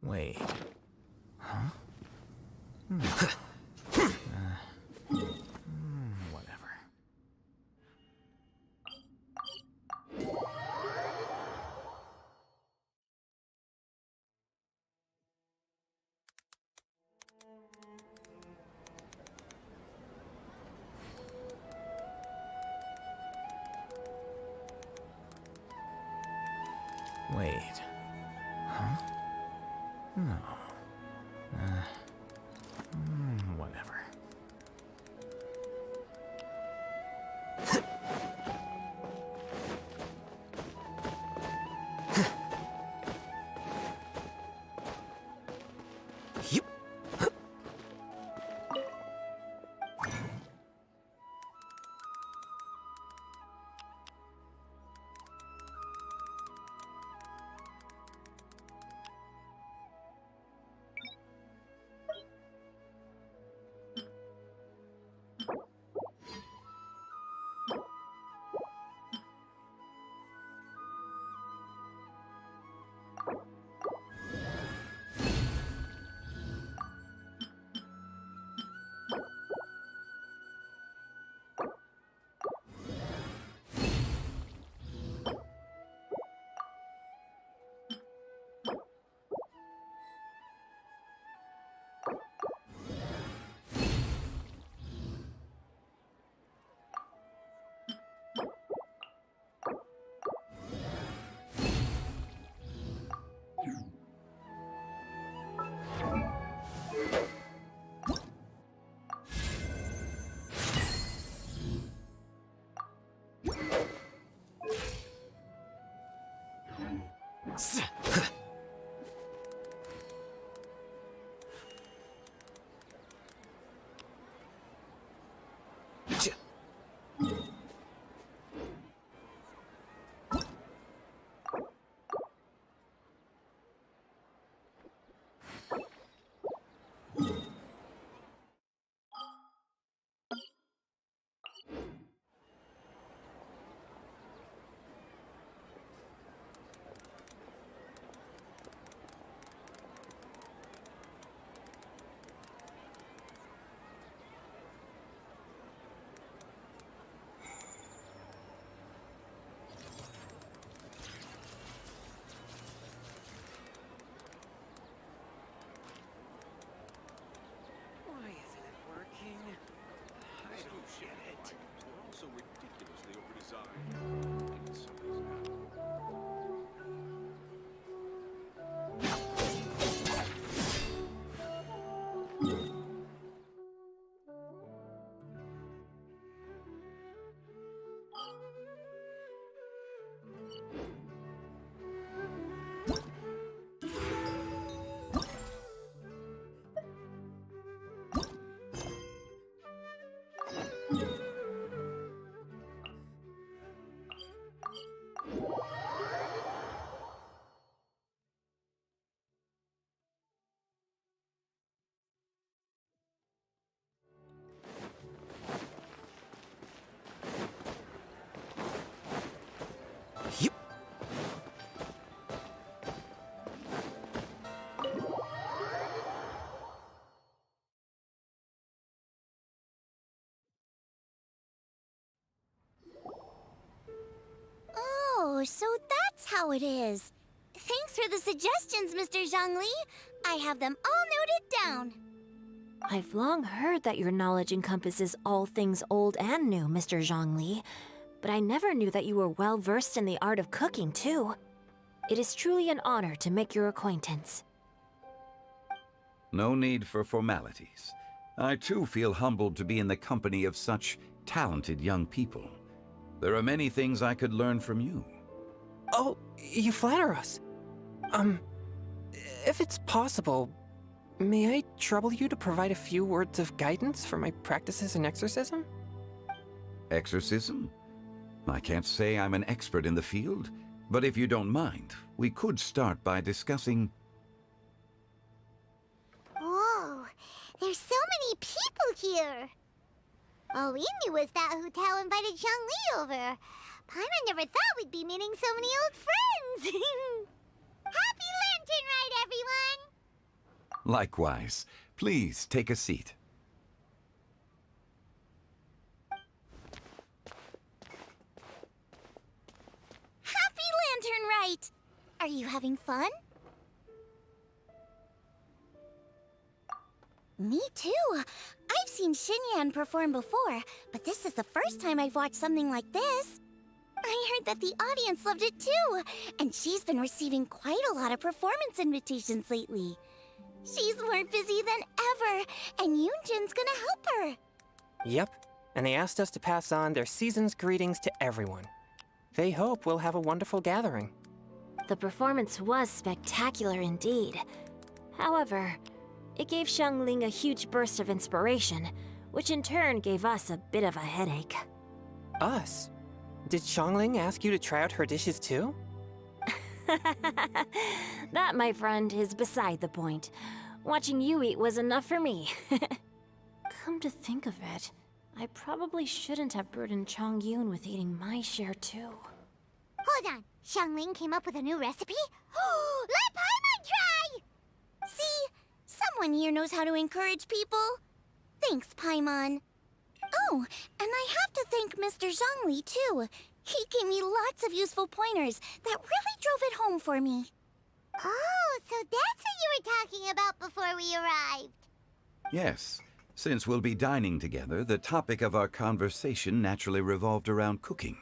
Wait. Huh? Whatever. Wait. Huh? No. Oh, so that's how it is. Thanks for the suggestions, Mr. Zhongli. I have them all noted down. I've long heard that your knowledge encompasses all things old and new, Mr. Zhongli, but I never knew that you were well versed in the art of cooking, too. It is truly an honor to make your acquaintance. No need for formalities. I too feel humbled to be in the company of such talented young people. There are many things I could learn from you. Oh, you flatter us. If it's possible, may I trouble you to provide a few words of guidance for my practices in exorcism? Exorcism? I can't say I'm an expert in the field, but if you don't mind, we could start by discussing... Whoa, there's so many people here. All we knew was that Hu Tao invited Zhongli over. Paimon never thought we'd be meeting so many old friends. Happy Lantern Rite, everyone! Likewise. Please take a seat. Happy Lantern Rite! Are you having fun? Me too. I've seen Xinyan perform before, but this is the first time I've watched something like this. I heard that the audience loved it too, and she's been receiving quite a lot of performance invitations lately. She's more busy than ever, and Yoonjin's gonna help her. Yep, and they asked us to pass on their season's greetings to everyone. They hope we'll have a wonderful gathering. The performance was spectacular indeed. However, it gave Xiangling a huge burst of inspiration, which in turn gave us a bit of a headache. Us? Did Xiangling ask you to try out her dishes too? That, my friend, is beside the point. Watching you eat was enough for me. Come to think of it, I probably shouldn't have burdened Chongyun with eating my share too. Hold on, Xiangling came up with a new recipe? Let Paimon try! See? Someone here knows how to encourage people. Thanks, Paimon. Oh, and I have to thank Mr. Zhongli, too. He gave me lots of useful pointers that really drove it home for me. Oh, so that's what you were talking about before we arrived. Yes. Since we'll be dining together, the topic of our conversation naturally revolved around cooking.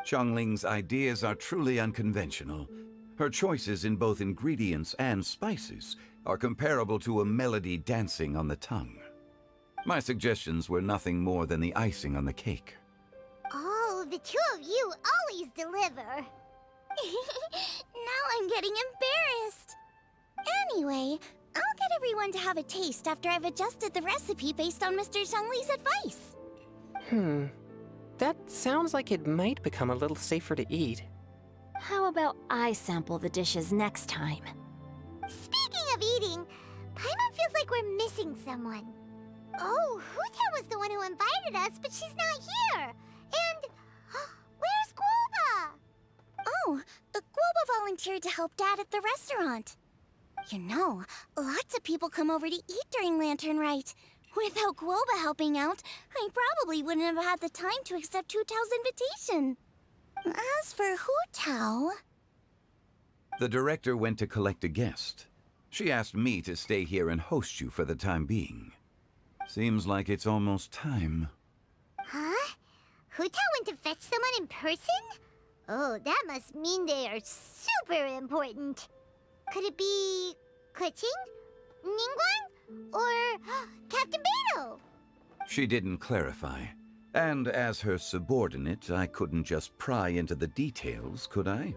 Xiangling's ideas are truly unconventional. Her choices in both ingredients and spices are comparable to a melody dancing on the tongue. My suggestions were nothing more than the icing on the cake. Oh, the two of you always deliver. Now I'm getting embarrassed. Anyway, I'll get everyone to have a taste after I've adjusted the recipe based on Mr. Zhongli's advice. That sounds like it might become a little safer to eat. How about I sample the dishes next time? Speaking of eating, Paimon feels like we're missing someone. Oh, Huta was the one who invited us, but she's not here. And where's Guoba? Oh, Guoba volunteered to help Dad at the restaurant. You know, lots of people come over to eat during Lantern Rite. Without Guoba helping out, I probably wouldn't have had the time to accept Hu Tao's invitation. As for Hu Tao... The director went to collect a guest. She asked me to stay here and host you for the time being. Seems like it's almost time. Huh? Hu Tao went to fetch someone in person? Oh, that must mean they are super important. Could it be... Keqing? Ningguang? Or Captain Beidou? She didn't clarify. And as her subordinate, I couldn't just pry into the details, could I?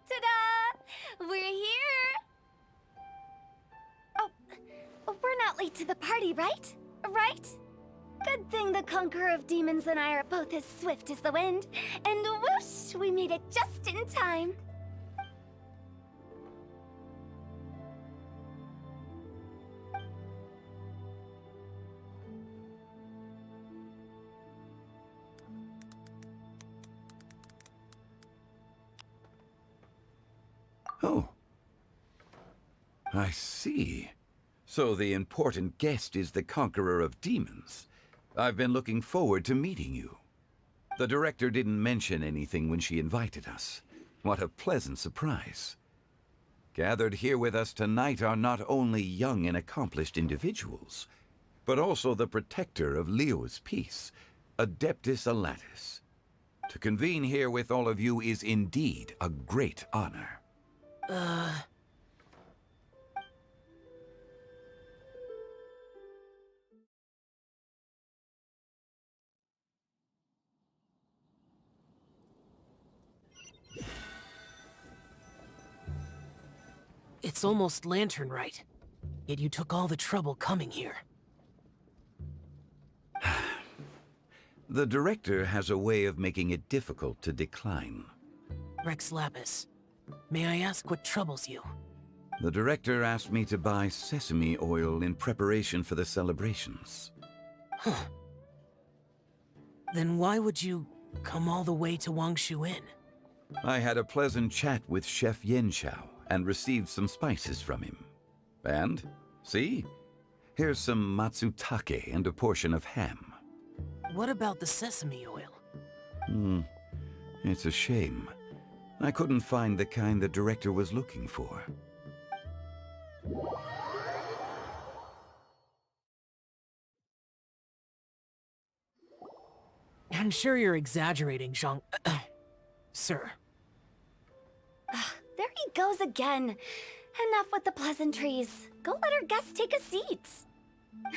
Ta-da! We're here! Oh, we're not late to the party, right? Right? Good thing the Conqueror of Demons and I are both as swift as the wind. And whoosh, we made it just in time. Oh. I see. So the important guest is the Conqueror of Demons. I've been looking forward to meeting you. The director didn't mention anything when she invited us. What a pleasant surprise. Gathered here with us tonight are not only young and accomplished individuals, but also the protector of Leo's peace, Adeptus Alatus. To convene here with all of you is indeed a great honor. It's almost lantern right. Yet you took all the trouble coming here. The director has a way of making it difficult to decline. Rex Lapis, may I ask what troubles you? The director asked me to buy sesame oil in preparation for the celebrations. Huh. Then why would you come all the way to Wangshu Inn? I had a pleasant chat with Chef YaoYao and received some spices from him. And, see? Here's some matsutake and a portion of ham. What about the sesame oil? It's a shame. I couldn't find the kind the director was looking for. I'm sure you're exaggerating, Zhang... Sir. There he goes again. Enough with the pleasantries. Go let our guests take a seat.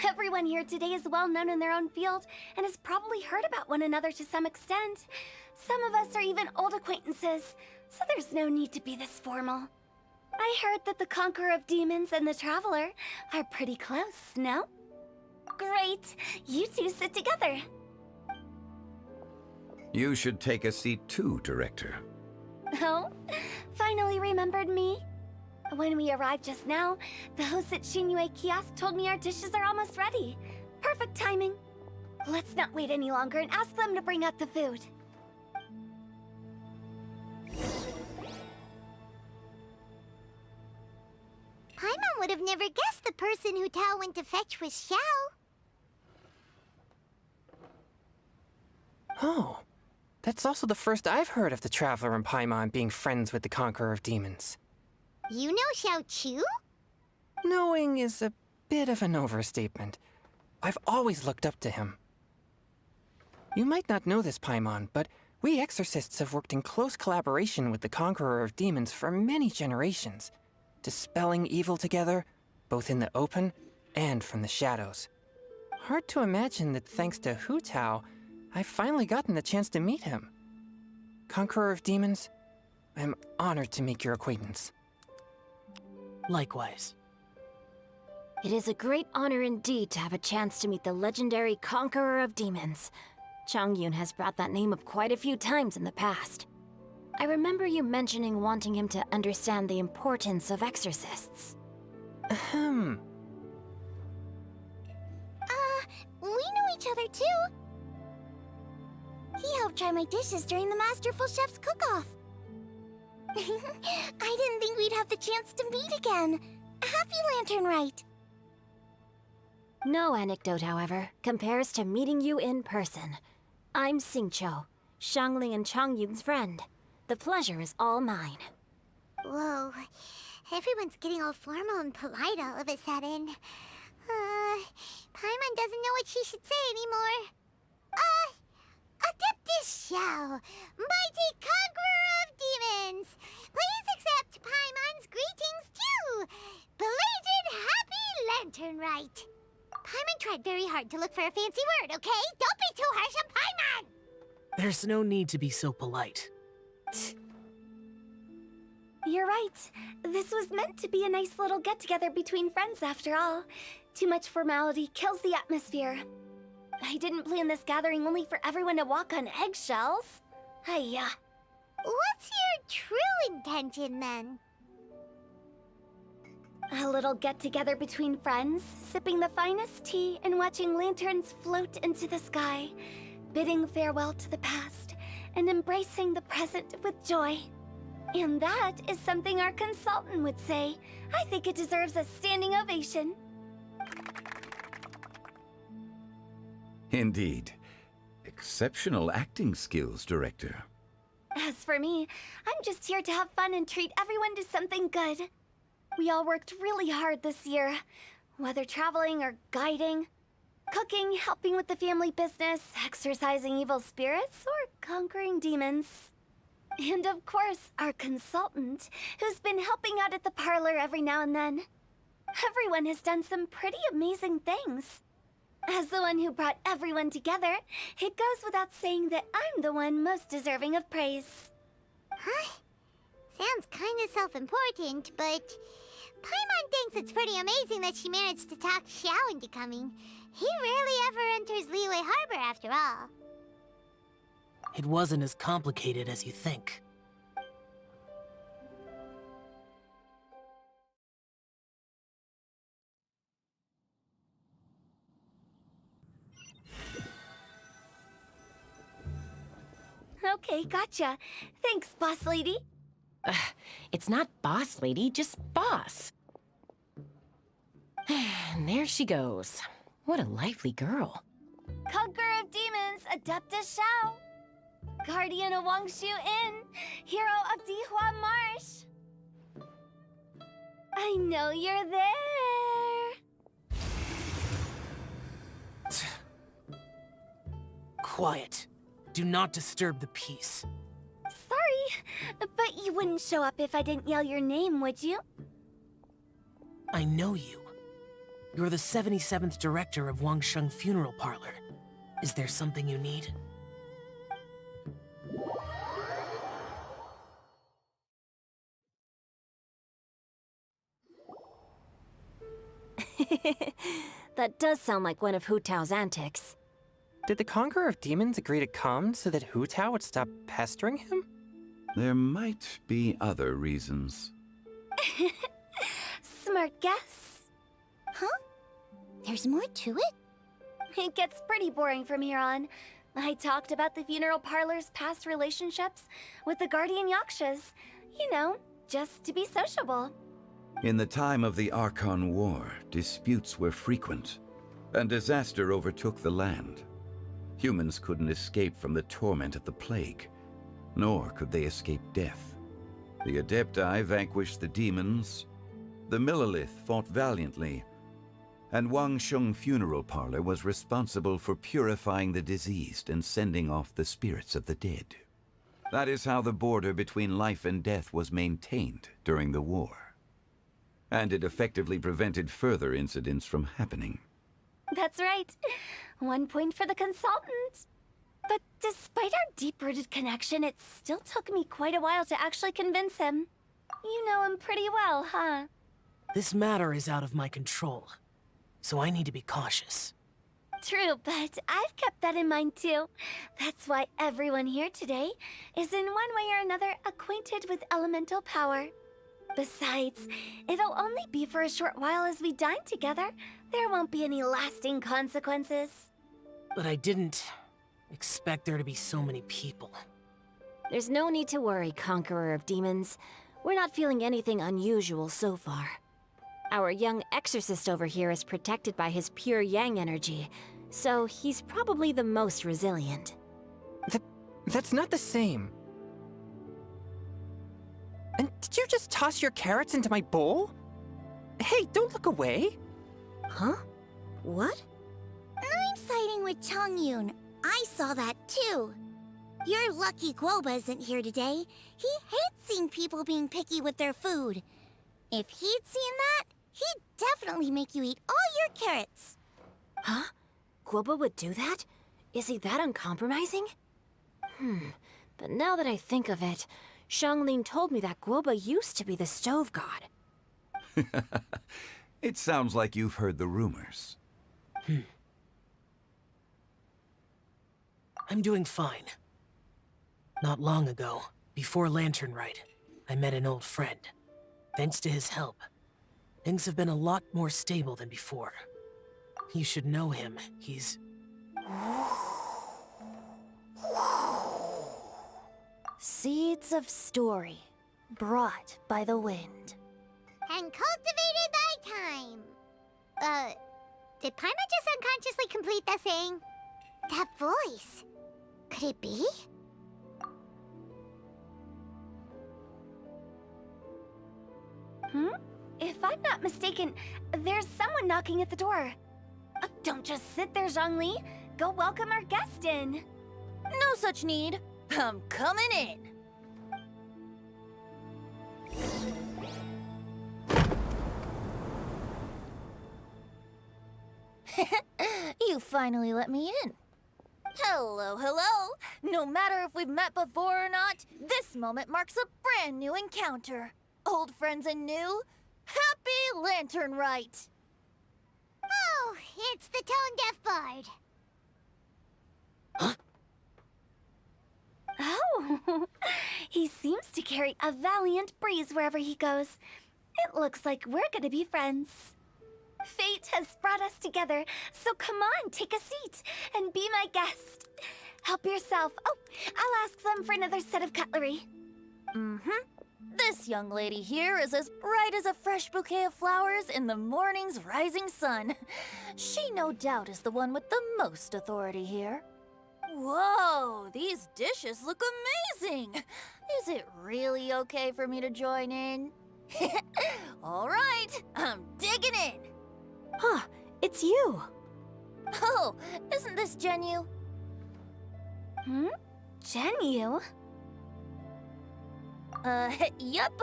Everyone here today is well known in their own field and has probably heard about one another to some extent. Some of us are even old acquaintances, so there's no need to be this formal. I heard that the Conqueror of Demons and the Traveler are pretty close, no? Great! You two sit together. You should take a seat too, Director. Oh? Finally remembered me? When we arrived just now, the host at Shinyue Kiosk told me our dishes are almost ready. Perfect timing. Let's not wait any longer and ask them to bring out the food. Paimon would have never guessed the person who Tao went to fetch was Xiao. Oh, that's also the first I've heard of the Traveler and Paimon being friends with the Conqueror of Demons. You know Xiao Chu? Knowing is a bit of an overstatement. I've always looked up to him. You might not know this, Paimon, but we exorcists have worked in close collaboration with the Conqueror of Demons for many generations, dispelling evil together, both in the open and from the shadows. Hard to imagine that thanks to Hu Tao, I've finally gotten the chance to meet him. Conqueror of Demons, I'm honored to make your acquaintance. Likewise. It is a great honor indeed to have a chance to meet the legendary Conqueror of Demons. Changyun has brought that name up quite a few times in the past. I remember you mentioning wanting him to understand the importance of exorcists. Ahem. We know each other too. He helped try my dishes during the Masterful Chef's cook-off. I didn't think we'd have the chance to meet again. Happy Lantern Rite. No anecdote, however, compares to meeting you in person. I'm Xingqiu, Shangling and Changyun's friend. The pleasure is all mine. Whoa. Everyone's getting all formal and polite all of a sudden. Paimon doesn't know what she should say anymore. Adeptus Xiao, mighty conqueror of demons, please accept Paimon's greetings too. Belated Happy Lantern Rite. Paimon tried very hard to look for a fancy word, okay? Don't be too harsh on Paimon! There's no need to be so polite. You're right. This was meant to be a nice little get-together between friends after all. Too much formality kills the atmosphere. I didn't plan this gathering only for everyone to walk on eggshells. Hiya. What's your true intention, then? A little get-together between friends, sipping the finest tea and watching lanterns float into the sky, bidding farewell to the past, and embracing the present with joy. And that is something our consultant would say. I think it deserves a standing ovation. Indeed. Exceptional acting skills, Director. As for me, I'm just here to have fun and treat everyone to something good. We all worked really hard this year, whether traveling or guiding, cooking, helping with the family business, exorcising evil spirits, or conquering demons. And of course, our consultant, who's been helping out at the parlor every now and then. Everyone has done some pretty amazing things. As the one who brought everyone together, it goes without saying that I'm the one most deserving of praise. Huh? Sounds kinda self-important, but Paimon thinks it's pretty amazing that she managed to talk Xiao into coming. He rarely ever enters Liyue Harbor after all. It wasn't as complicated as you think. Okay, gotcha. Thanks, boss lady. It's not boss lady, just boss. And there she goes. What a lively girl. Conqueror of demons, Adeptus Xiao. Guardian of Wangshu Inn, hero of Dihua Marsh. I know you're there. Quiet. Do not disturb the peace. Sorry, but you wouldn't show up if I didn't yell your name, would you? I know you. You're the 77th director of Wangsheng Funeral Parlor. Is there something you need? That does sound like one of Hu Tao's antics. Did the Conqueror of Demons agree to come so that Hu Tao would stop pestering him? There might be other reasons. Smart guess. Huh? There's more to it? It gets pretty boring from here on. I talked about the funeral parlor's past relationships with the guardian yakshas. You know, just to be sociable. In the time of the Archon War, disputes were frequent, and disaster overtook the land. Humans couldn't escape from the torment of the plague, nor could they escape death. The Adepti vanquished the demons, the Millelith fought valiantly, and Wangsheng Funeral Parlor was responsible for purifying the diseased and sending off the spirits of the dead. That is how the border between life and death was maintained during the war. And it effectively prevented further incidents from happening. That's right. 1 point for the consultant. But despite our deep-rooted connection, it still took me quite a while to actually convince him. You know him pretty well, huh? This matter is out of my control, so I need to be cautious. True, but I've kept that in mind too. That's why everyone here today is in one way or another acquainted with elemental power. Besides, it'll only be for a short while as we dine together. There won't be any lasting consequences. But I didn't expect there to be so many people. There's no need to worry, Conqueror of Demons. We're not feeling anything unusual so far. Our young exorcist over here is protected by his pure yang energy, so he's probably the most resilient. That's not the same. And did you just toss your carrots into my bowl? Hey, don't look away! Huh? What? I'm siding with Chongyun. I saw that too. You're lucky Guoba isn't here today. He hates seeing people being picky with their food. If he'd seen that, he'd definitely make you eat all your carrots. Huh? Guoba would do that? Is he that uncompromising? But now that I think of it, Xianglin told me that Guoba used to be the stove god. It sounds like you've heard the rumors. I'm doing fine. Not long ago, before Lantern Rite, I met an old friend. Thanks to his help, things have been a lot more stable than before. You should know him. He's... Seeds of story, brought by the wind. And cultivated by time. Did Paimon just unconsciously complete that saying? That voice. Could it be? If I'm not mistaken, there's someone knocking at the door. Don't just sit there, Zhongli. Go welcome our guest in. No such need. I'm coming in. You finally let me in. Hello, hello. No matter if we've met before or not, this moment marks a brand new encounter. Old friends and new. Happy Lantern Rite. Oh, it's the tone-deaf bard. Oh, he seems to carry a valiant breeze wherever he goes. It looks like we're gonna be friends. Fate has brought us together, so come on, take a seat and be my guest. Help yourself. Oh, I'll ask them for another set of cutlery. This young lady here is as bright as a fresh bouquet of flowers in the morning's rising sun. She no doubt is the one with the most authority here. Whoa, these dishes look amazing! Is it really okay for me to join in? All right, I'm digging in. Huh, it's you. Oh, isn't this Genyu? Genyu? Yep.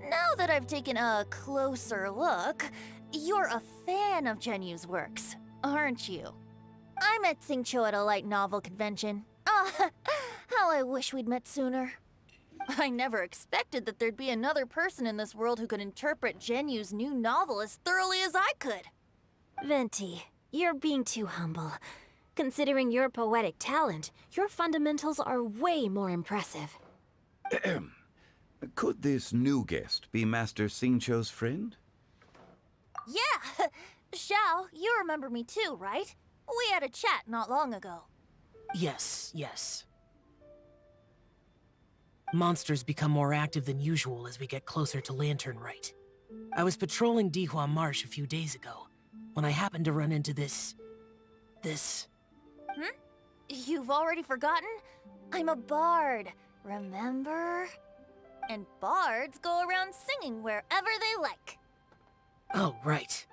Now that I've taken a closer look, you're a fan of Genyu's works, aren't you? I met Xingqiu at a light novel convention. Ah, how I wish we'd met sooner. I never expected that there'd be another person in this world who could interpret Genyu's new novel as thoroughly as I could. Venti, you're being too humble. Considering your poetic talent, your fundamentals are way more impressive. Could this new guest be Master Xingqiu's friend? Yeah! Xiao, you remember me too, right? We had a chat not long ago. Yes, yes. Monsters become more active than usual as we get closer to Lantern Rite. I was patrolling Dihua Marsh a few days ago, when I happened to run into this... You've already forgotten? I'm a bard, remember? And bards go around singing wherever they like. Oh, right.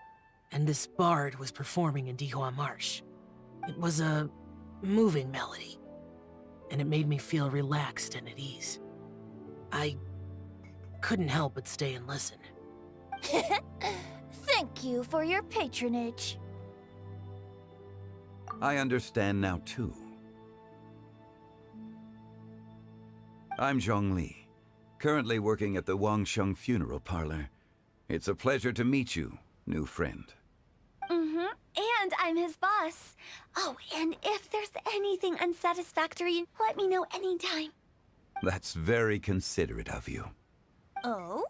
And this bard was performing in Dihua Marsh. It was a moving melody, and it made me feel relaxed and at ease. I couldn't help but stay and listen. Thank you for your patronage. I understand now, too. I'm Zhongli, currently working at the Wangsheng Funeral Parlor. It's a pleasure to meet you, new friend. And I'm his boss. Oh, and if there's anything unsatisfactory, let me know anytime. That's very considerate of you. Oh?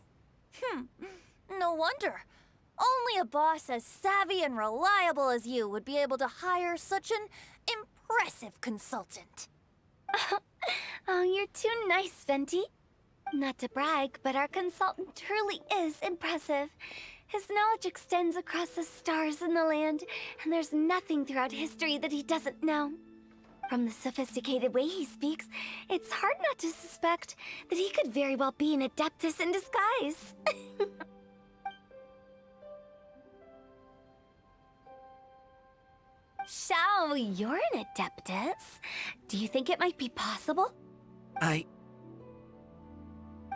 No wonder. Only a boss as savvy and reliable as you would be able to hire such an impressive consultant. Oh, you're too nice, Venti. Not to brag, but our consultant truly is impressive. His knowledge extends across the stars and the land, and there's nothing throughout history that he doesn't know. From the sophisticated way he speaks, it's hard not to suspect that he could very well be an adeptus in disguise. Xiao, you're an adeptus. Do you think it might be possible?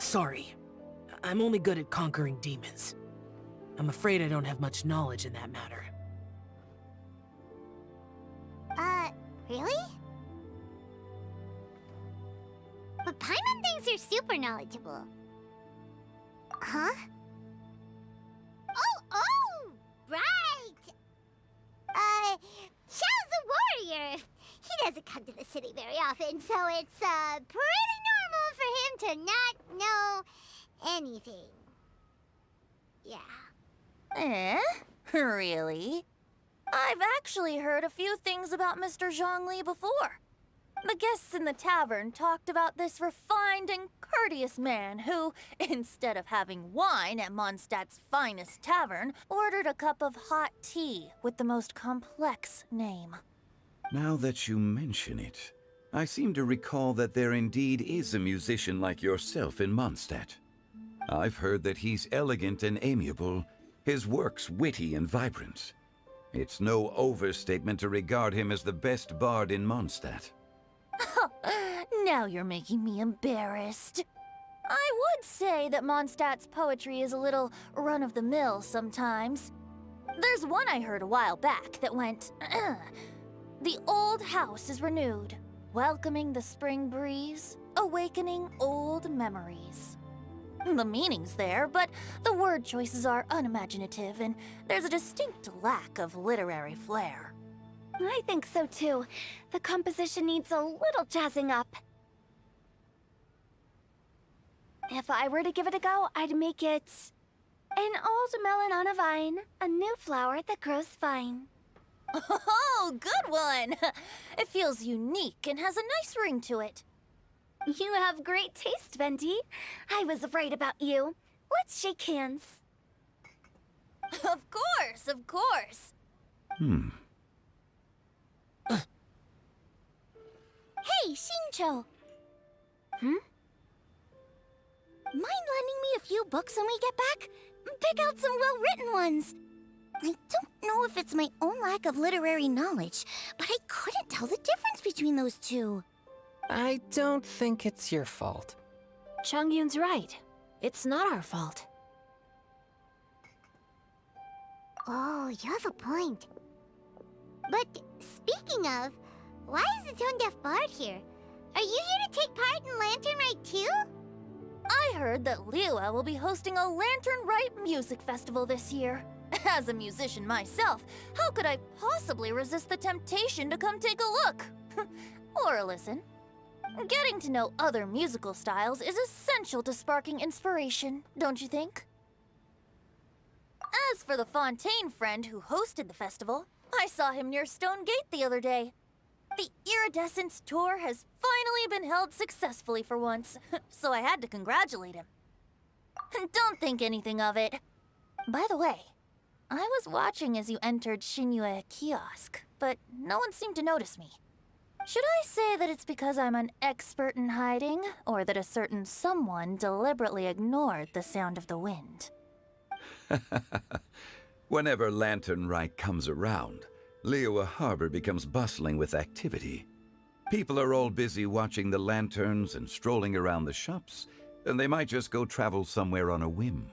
Sorry. I'm only good at conquering demons. I'm afraid I don't have much knowledge in that matter. Really? But Paimon thinks you're super knowledgeable. Huh? Oh, right! Xiao's a warrior. He doesn't come to the city very often, so it's, pretty normal for him to not know anything. Yeah. Really? I've actually heard a few things about Mr. Zhongli before. The guests in the tavern talked about this refined and courteous man who, instead of having wine at Mondstadt's finest tavern, ordered a cup of hot tea with the most complex name. Now that you mention it, I seem to recall that there indeed is a musician like yourself in Mondstadt. I've heard that he's elegant and amiable, his works witty and vibrant. It's no overstatement to regard him as the best bard in Mondstadt. Now you're making me embarrassed. I would say that Mondstadt's poetry is a little run-of-the-mill sometimes. There's one I heard a while back that went, "The old house is renewed, welcoming the spring breeze, awakening old memories." The meaning's there, but the word choices are unimaginative, and there's a distinct lack of literary flair. I think so too. The composition needs a little jazzing up. If I were to give it a go, I'd make it an old melon on a vine, a new flower that grows fine. Oh, good one! It feels unique and has a nice ring to it. You have great taste, Venti. I was right about you. Let's shake hands. Of course, of course. Hey, Xingqiu! Mind lending me a few books when we get back? Pick out some well-written ones. I don't know if it's my own lack of literary knowledge, but I couldn't tell the difference between those two. I don't think it's your fault. Chongyun's right. It's not our fault. Oh, you have a point. But speaking of, why is the tone-deaf bard here? Are you here to take part in Lantern Rite too? I heard that Liyue will be hosting a Lantern Rite music festival this year. As a musician myself, how could I possibly resist the temptation to come take a look? Or listen. Getting to know other musical styles is essential to sparking inspiration, don't you think? As for the Fontaine friend who hosted the festival, I saw him near Stone Gate the other day. The Iridescence tour has finally been held successfully for once, so I had to congratulate him. Don't think anything of it. By the way, I was watching as you entered Xinyue Kiosk, but no one seemed to notice me. Should I say that it's because I'm an expert in hiding, or that a certain someone deliberately ignored the sound of the wind? Whenever Lantern Rite comes around, Liyue Harbor becomes bustling with activity. People are all busy watching the lanterns and strolling around the shops, and they might just go travel somewhere on a whim.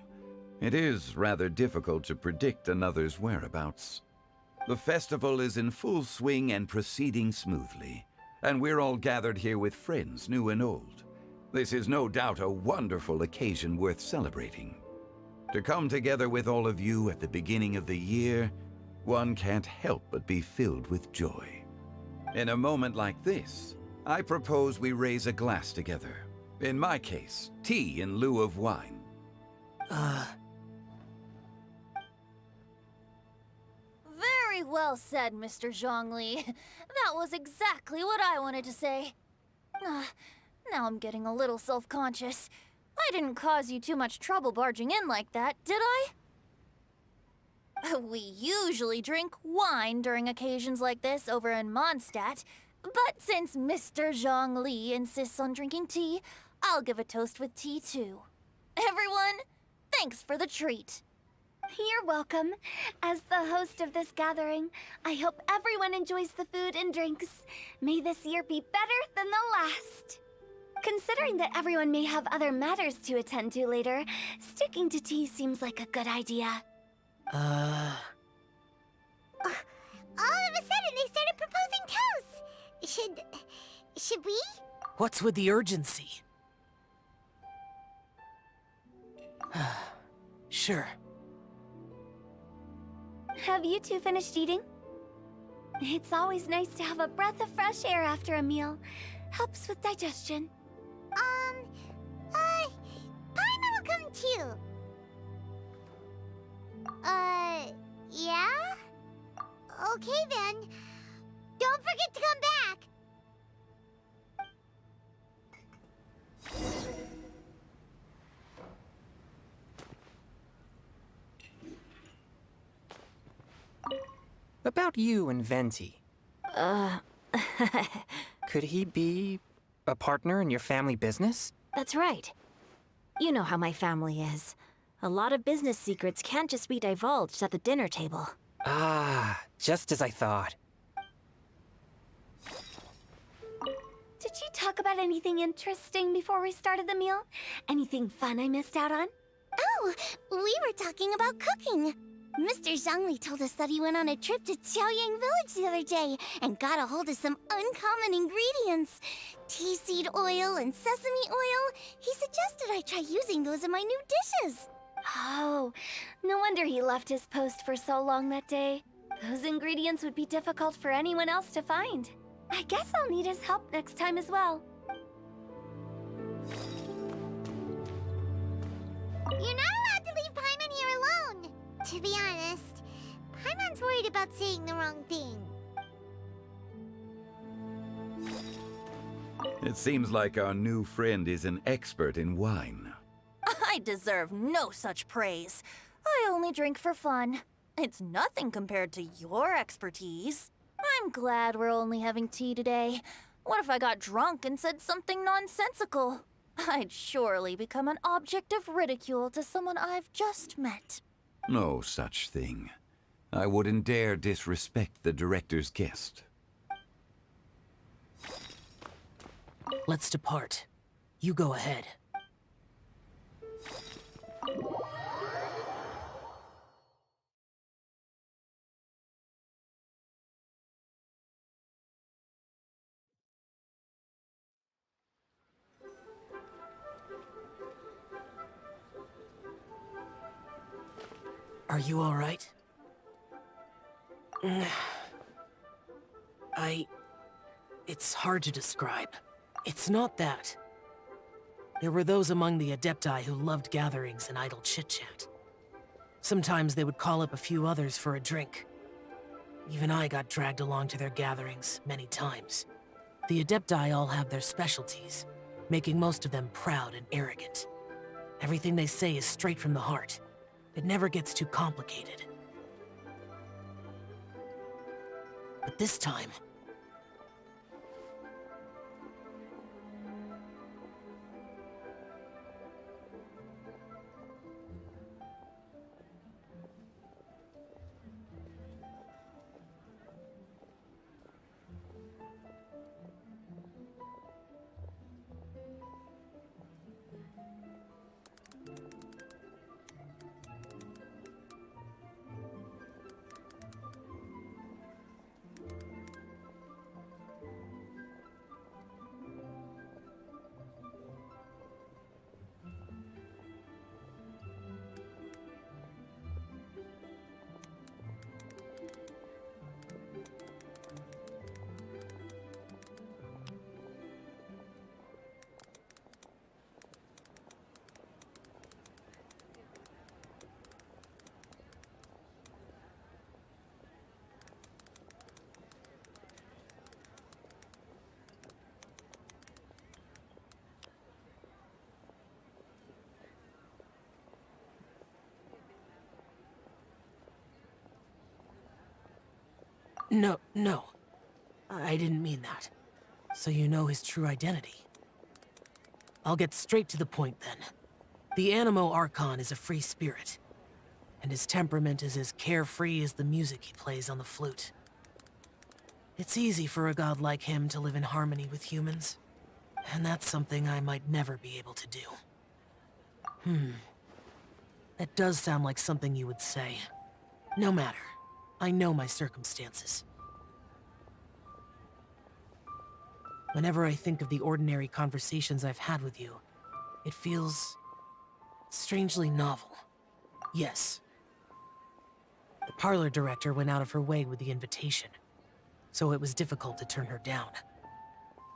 It is rather difficult to predict another's whereabouts. The festival is in full swing and proceeding smoothly, and we're all gathered here with friends, new and old. This is no doubt a wonderful occasion worth celebrating. To come together with all of you at the beginning of the year, one can't help but be filled with joy. In a moment like this, I propose we raise a glass together. In my case, tea in lieu of wine. Very well said, Mr. Zhongli. That was exactly what I wanted to say. Now I'm getting a little self-conscious. I didn't cause you too much trouble barging in like that, did I? We usually drink wine during occasions like this over in Mondstadt, but since Mr. Zhongli insists on drinking tea, I'll give a toast with tea too. Everyone, thanks for the treat. You're welcome. As the host of this gathering, I hope everyone enjoys the food and drinks. May this year be better than the last. Considering that everyone may have other matters to attend to later, sticking to tea seems like a good idea. All of a sudden, they started proposing toasts. Should we? What's with the urgency? Sure. Have you two finished eating? It's always nice to have a breath of fresh air after a meal. Helps with digestion. Paimon will come too. Yeah? Okay then. Don't forget to come back. About you and Venti. Could he be a partner in your family business? That's right. You know how my family is. A lot of business secrets can't just be divulged at the dinner table. Ah, just as I thought. Did you talk about anything interesting before we started the meal? Anything fun I missed out on? Oh, we were talking about cooking. Mr. Zhangli told us that he went on a trip to Xiaoyang Village the other day and got a hold of some uncommon ingredients. Tea seed oil and sesame oil. He suggested I try using those in my new dishes. Oh, no wonder he left his post for so long that day. Those ingredients would be difficult for anyone else to find. I guess I'll need his help next time as well. You're not allowed to leave Paimon here alone. To be honest, Paimon's worried about saying the wrong thing. It seems like our new friend is an expert in wine. I deserve no such praise. I only drink for fun. It's nothing compared to your expertise. I'm glad we're only having tea today. What if I got drunk and said something nonsensical? I'd surely become an object of ridicule to someone I've just met. No such thing. I wouldn't dare disrespect the director's guest. Let's depart. You go ahead. Are you all right? It's hard to describe. It's not that. There were those among the Adepti who loved gatherings and idle chit-chat. Sometimes they would call up a few others for a drink. Even I got dragged along to their gatherings many times. The Adepti all have their specialties, making most of them proud and arrogant. Everything they say is straight from the heart. It never gets too complicated. But this time... No. I didn't mean that. So you know his true identity. I'll get straight to the point then. The Animo Archon is a free spirit, and his temperament is as carefree as the music he plays on the flute. It's easy for a god like him to live in harmony with humans, and that's something I might never be able to do. That does sound like something you would say. No matter. I know my circumstances. Whenever I think of the ordinary conversations I've had with you, it feels strangely novel. Yes. The parlor director went out of her way with the invitation, so it was difficult to turn her down.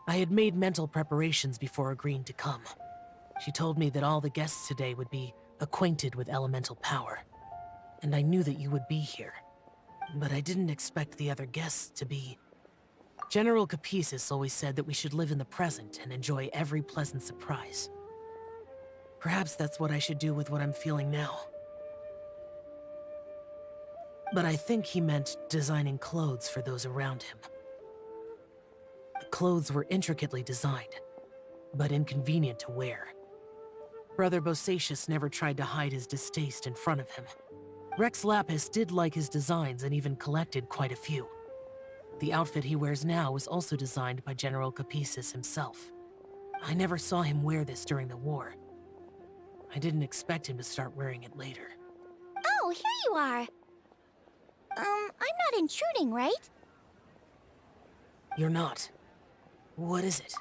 I had made mental preparations before agreeing to come. She told me that all the guests today would be acquainted with elemental power, and I knew that you would be here. But I didn't expect the other guests to be... General Capisis always said that we should live in the present and enjoy every pleasant surprise. Perhaps that's what I should do with what I'm feeling now. But I think he meant designing clothes for those around him. The clothes were intricately designed, but inconvenient to wear. Brother Bosacius never tried to hide his distaste in front of him. Rex Lapis did like his designs and even collected quite a few. The outfit he wears now was also designed by General Capisis himself. I never saw him wear this during the war. I didn't expect him to start wearing it later. Oh, here you are. I'm not intruding, right? You're not. What is it?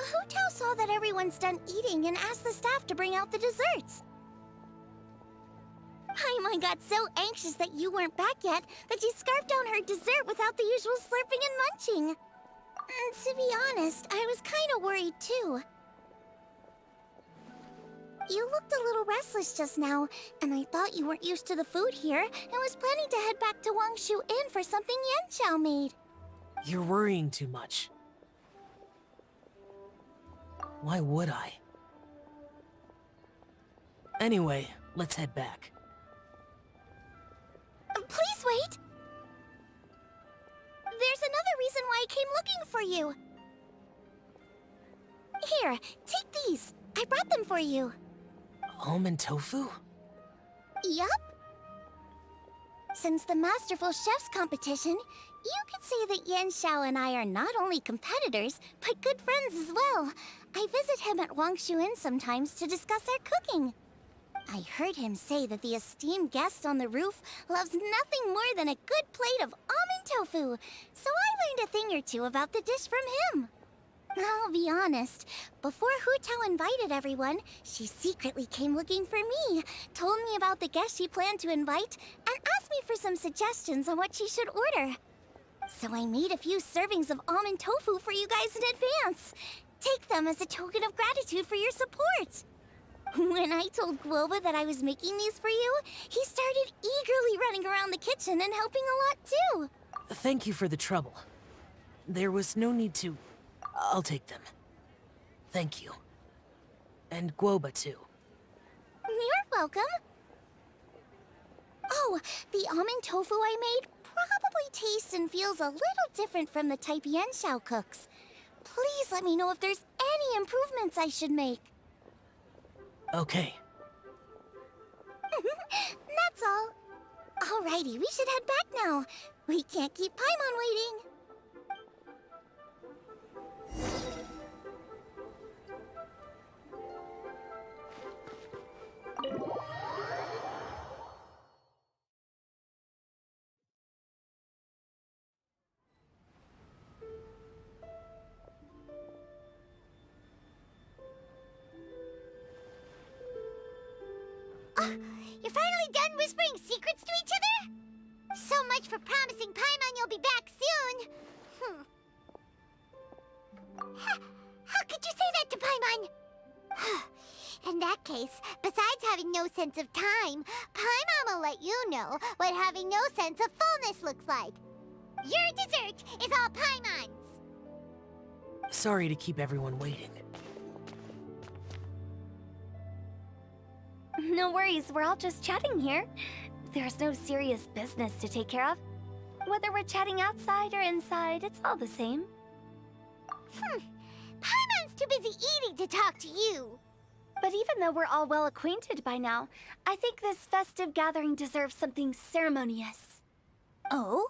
Hu Tao saw that everyone's done eating and asked the staff to bring out the desserts. Paimon got so anxious that you weren't back yet that she scarfed down her dessert without the usual slurping and munching. And to be honest, I was kind of worried too. You looked a little restless just now, and I thought you weren't used to the food here and was planning to head back to Wangshu Inn for something Yanxiao made. You're worrying too much. Why would I? Anyway, let's head back. Please wait! There's another reason why I came looking for you. Here, take these. I brought them for you. Almond tofu? Yup. Since the Masterful Chef's competition, you could say that Yanxiao and I are not only competitors, but good friends as well. I visit him at Wangshu Inn sometimes to discuss our cooking. I heard him say that the esteemed guest on the roof loves nothing more than a good plate of almond tofu, so I learned a thing or two about the dish from him. I'll be honest, before Hu Tao invited everyone, she secretly came looking for me, told me about the guests she planned to invite, and asked me for some suggestions on what she should order. So I made a few servings of almond tofu for you guys in advance. Take them as a token of gratitude for your support. When I told Guoba that I was making these for you, he started eagerly running around the kitchen and helping a lot too. Thank you for the trouble. There was no need to... I'll take them. Thank you. And Guoba too. You're welcome. Oh, the almond tofu I made probably tastes and feels a little different from the type Yanxiao cooks. Please let me know if there's any improvements I should make. Okay. That's all. Alrighty, we should head back now. We can't keep Paimon waiting. You're finally done whispering secrets to each other? So much for promising Paimon you'll be back soon. How could you say that to Paimon? In that case, besides having no sense of time, Paimon will let you know what having no sense of fullness looks like. Your dessert is all Paimon's. Sorry to keep everyone waiting. No worries, we're all just chatting here. There's no serious business to take care of. Whether we're chatting outside or inside, it's all the same. Paimon's too busy eating to talk to you. But even though we're all well acquainted by now, I think this festive gathering deserves something ceremonious. Oh?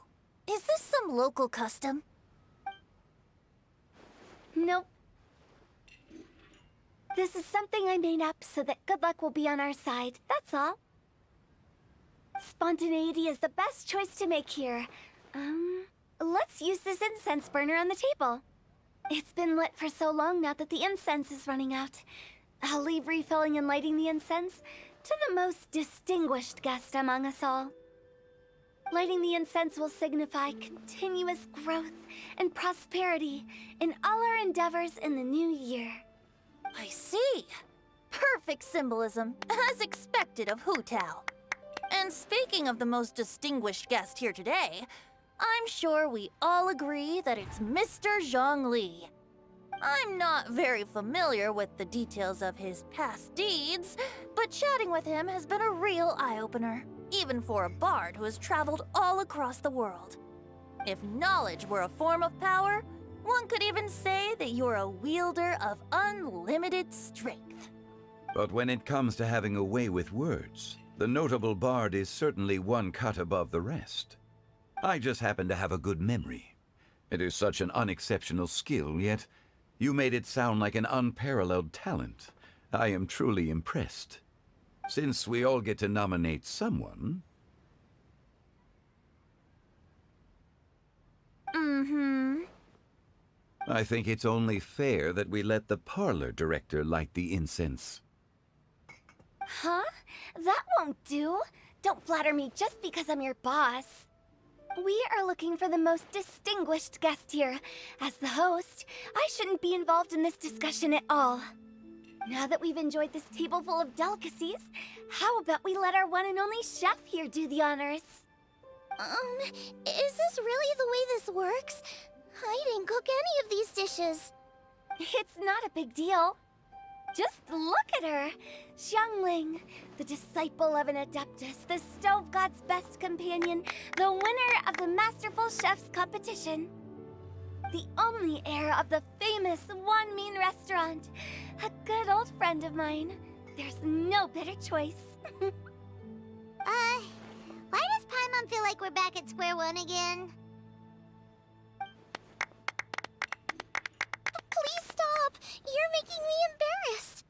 Is this some local custom? Nope. This is something I made up so that good luck will be on our side, that's all. Spontaneity is the best choice to make here. Let's use this incense burner on the table. It's been lit for so long now that the incense is running out. I'll leave refilling and lighting the incense to the most distinguished guest among us all. Lighting the incense will signify continuous growth and prosperity in all our endeavors in the new year. I see. Perfect symbolism, as expected of Hu Tao. And speaking of the most distinguished guest here today, I'm sure we all agree that it's Mr. Zhongli. I'm not very familiar with the details of his past deeds, but chatting with him has been a real eye-opener, even for a bard who has traveled all across the world. If knowledge were a form of power, one could even say that you're a wielder of unlimited strength. But when it comes to having a way with words, the notable bard is certainly one cut above the rest. I just happen to have a good memory. It is such an unexceptional skill, yet you made it sound like an unparalleled talent. I am truly impressed. Since we all get to nominate someone... I think it's only fair that we let the parlor director light the incense. Huh? That won't do. Don't flatter me just because I'm your boss. We are looking for the most distinguished guest here. As the host, I shouldn't be involved in this discussion at all. Now that we've enjoyed this table full of delicacies, how about we let our one and only chef here do the honors? Is this really the way this works? I didn't cook any of these dishes. It's not a big deal. Just look at her! Xiangling, the disciple of an adeptus, the stove god's best companion, the winner of the Masterful Chef's competition. The only heir of the famous One Mean restaurant. A good old friend of mine. There's no better choice. Why does Paimon feel like we're back at square one again? Please stop! You're making me embarrassed.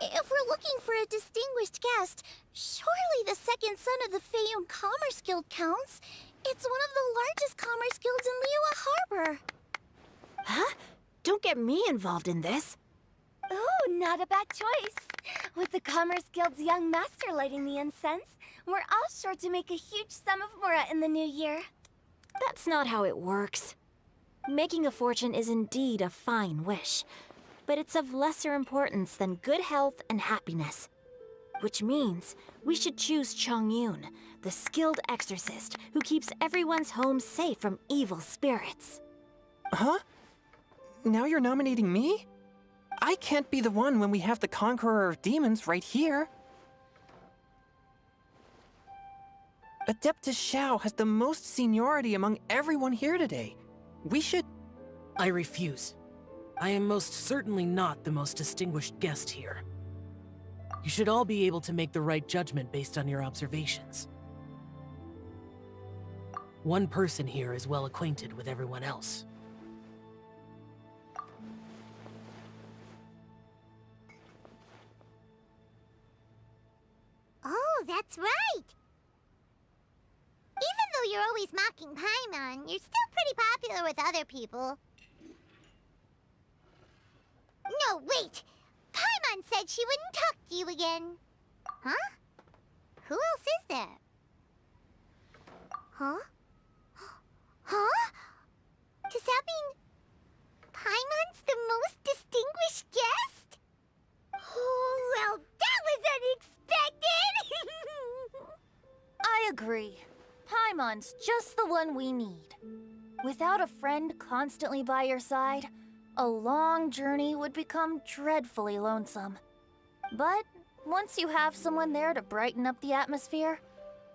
If we're looking for a distinguished guest, surely the second son of the Feiyun Commerce Guild counts. It's one of the largest commerce guilds in Liyue Harbor. Huh? Don't get me involved in this. Ooh, not a bad choice. With the Commerce Guild's young master lighting the incense, we're all sure to make a huge sum of mora in the new year. That's not how it works. Making a fortune is indeed a fine wish, but it's of lesser importance than good health and happiness. Which means we should choose Chongyun, the skilled exorcist who keeps everyone's home safe from evil spirits. Huh? Now you're nominating me? I can't be the one when we have the Conqueror of Demons right here. Adeptus Xiao has the most seniority among everyone here today. We should... I refuse. I am most certainly not the most distinguished guest here. You should all be able to make the right judgment based on your observations. One person here is well acquainted with everyone else. Oh, that's right! Even though you're always mocking Paimon, you're still pretty popular with other people. No, wait! Paimon said she wouldn't talk to you again. Huh? Who else is there? Huh? Huh? Does that mean Paimon's the most distinguished guest? Oh, well, that was unexpected! I agree. Paimon's just the one we need. Without a friend constantly by your side, a long journey would become dreadfully lonesome. But once you have someone there to brighten up the atmosphere,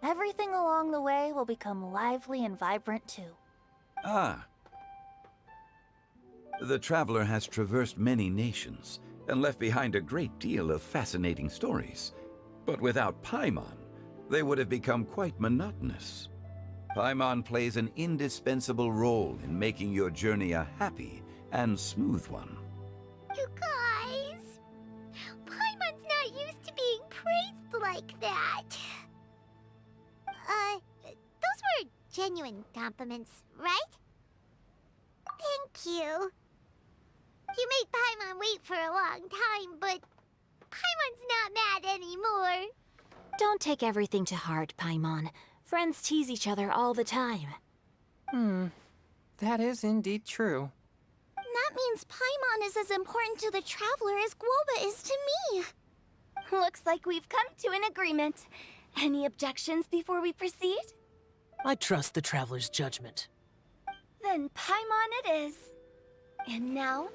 everything along the way will become lively and vibrant too. Ah. The traveler has traversed many nations and left behind a great deal of fascinating stories. But without Paimon, they would have become quite monotonous. Paimon plays an indispensable role in making your journey a happy and smooth one. You guys, Paimon's not used to being praised like that. Those were genuine compliments, right? Thank you. You made Paimon wait for a long time, but Paimon's not mad anymore. Don't take everything to heart, Paimon. Friends tease each other all the time. That is indeed true. That means Paimon is as important to the traveler as Guoba is to me. Looks like we've come to an agreement. Any objections before we proceed? I trust the traveler's judgment. Then Paimon it is. And now,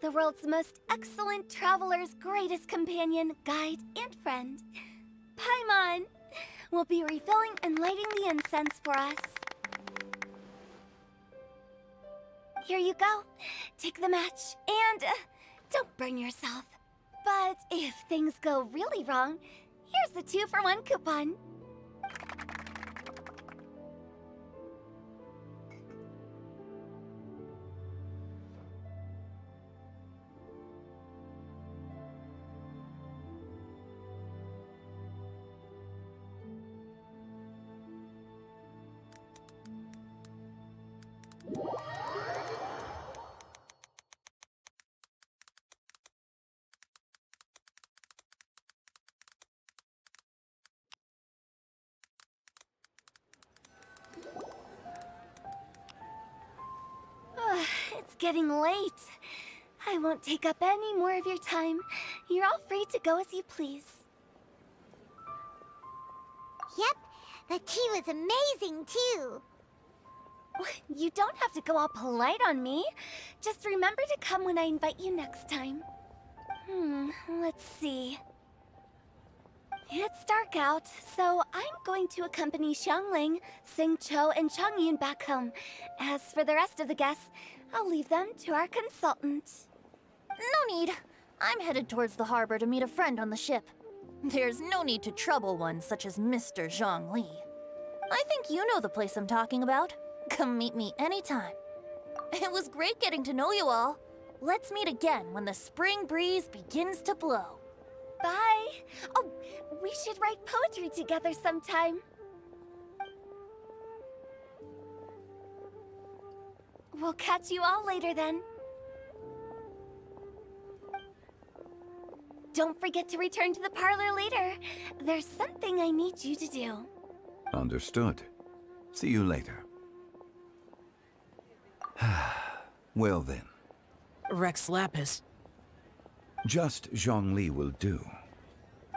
the world's most excellent traveler's greatest companion, guide, and friend, Paimon, will be refilling and lighting the incense for us. Here you go. Take the match, and don't burn yourself. But if things go really wrong, here's the 2-for-1 coupon. It's getting late. I won't take up any more of your time. You're all free to go as you please. Yep, the tea was amazing too. You don't have to go all polite on me. Just remember to come when I invite you next time. Let's see. It's dark out, so I'm going to accompany Xiangling, Xingqiu, and Chongyun back home. As for the rest of the guests, I'll leave them to our consultant. No need. I'm headed towards the harbor to meet a friend on the ship. There's no need to trouble one such as Mr. Zhongli. I think you know the place I'm talking about. Come meet me anytime. It was great getting to know you all. Let's meet again when the spring breeze begins to blow. Bye! Oh, we should write poetry together sometime. We'll catch you all later then. Don't forget to return to the parlor later. There's something I need you to do. Understood. See you later. Well then. Rex Lapis. Just Zhongli will do.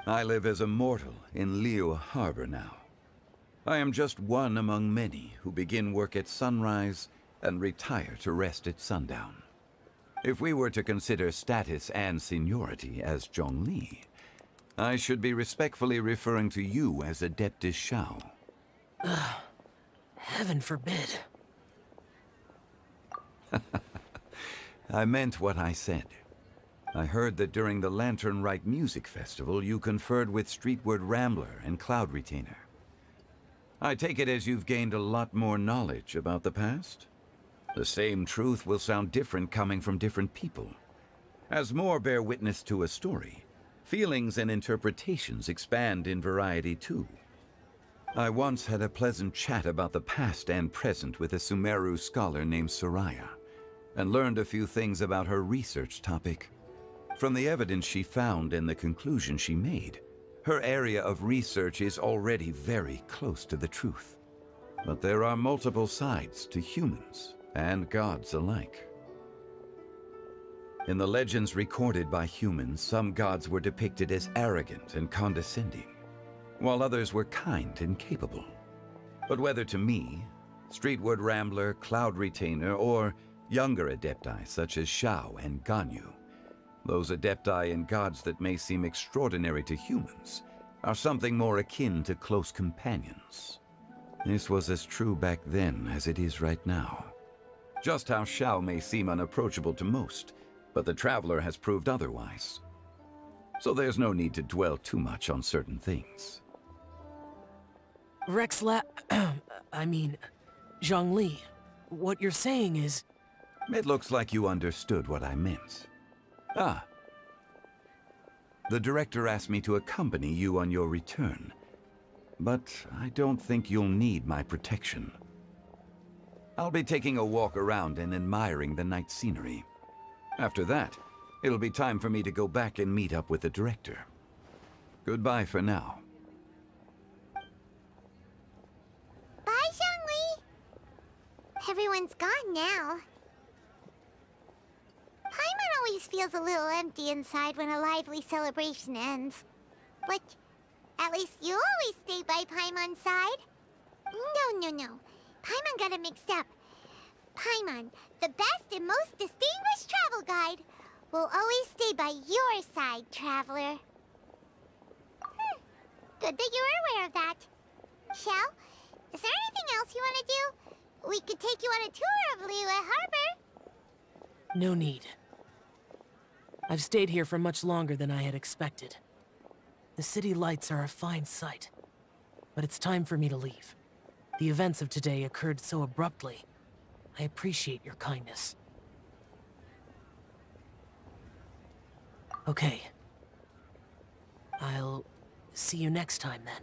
I live as a mortal in Liu Harbor now. I am just one among many who begin work at sunrise and retire to rest at sundown. If we were to consider status and seniority as Zhongli, I should be respectfully referring to you as Adeptus Shao. Heaven forbid. I meant what I said. I heard that during the Lantern Rite Music Festival, you conferred with Streetward Rambler and Cloud Retainer. I take it as you've gained a lot more knowledge about the past? The same truth will sound different coming from different people. As more bear witness to a story, feelings and interpretations expand in variety too. I once had a pleasant chat about the past and present with a Sumeru scholar named Soraya, and learned a few things about her research topic. From the evidence she found and the conclusion she made, her area of research is already very close to the truth. But there are multiple sides to humans and gods alike. In the legends recorded by humans, some gods were depicted as arrogant and condescending, while others were kind and capable. But whether to me, Streetward Rambler, Cloud Retainer, or younger adepti such as Shao and Ganyu, those adepti and gods that may seem extraordinary to humans are something more akin to close companions. This was as true back then as it is right now. Just how Shao may seem unapproachable to most, but the Traveler has proved otherwise. So there's no need to dwell too much on certain things. Zhongli, what you're saying is... It looks like you understood what I meant. Ah. The director asked me to accompany you on your return, but I don't think you'll need my protection. I'll be taking a walk around and admiring the night scenery. After that, it'll be time for me to go back and meet up with the director. Goodbye for now. Bye, Zhongli. Everyone's gone now. Paimon always feels a little empty inside when a lively celebration ends. But at least you always stay by Paimon's side. No. Paimon got it mixed up. Paimon, the best and most distinguished travel guide, will always stay by your side, Traveler. Good that you're aware of that. Shao, is there anything else you want to do? We could take you on a tour of Liyue Harbor. No need. I've stayed here for much longer than I had expected. The city lights are a fine sight, but it's time for me to leave. The events of today occurred so abruptly. I appreciate your kindness. Okay. I'll see you next time then.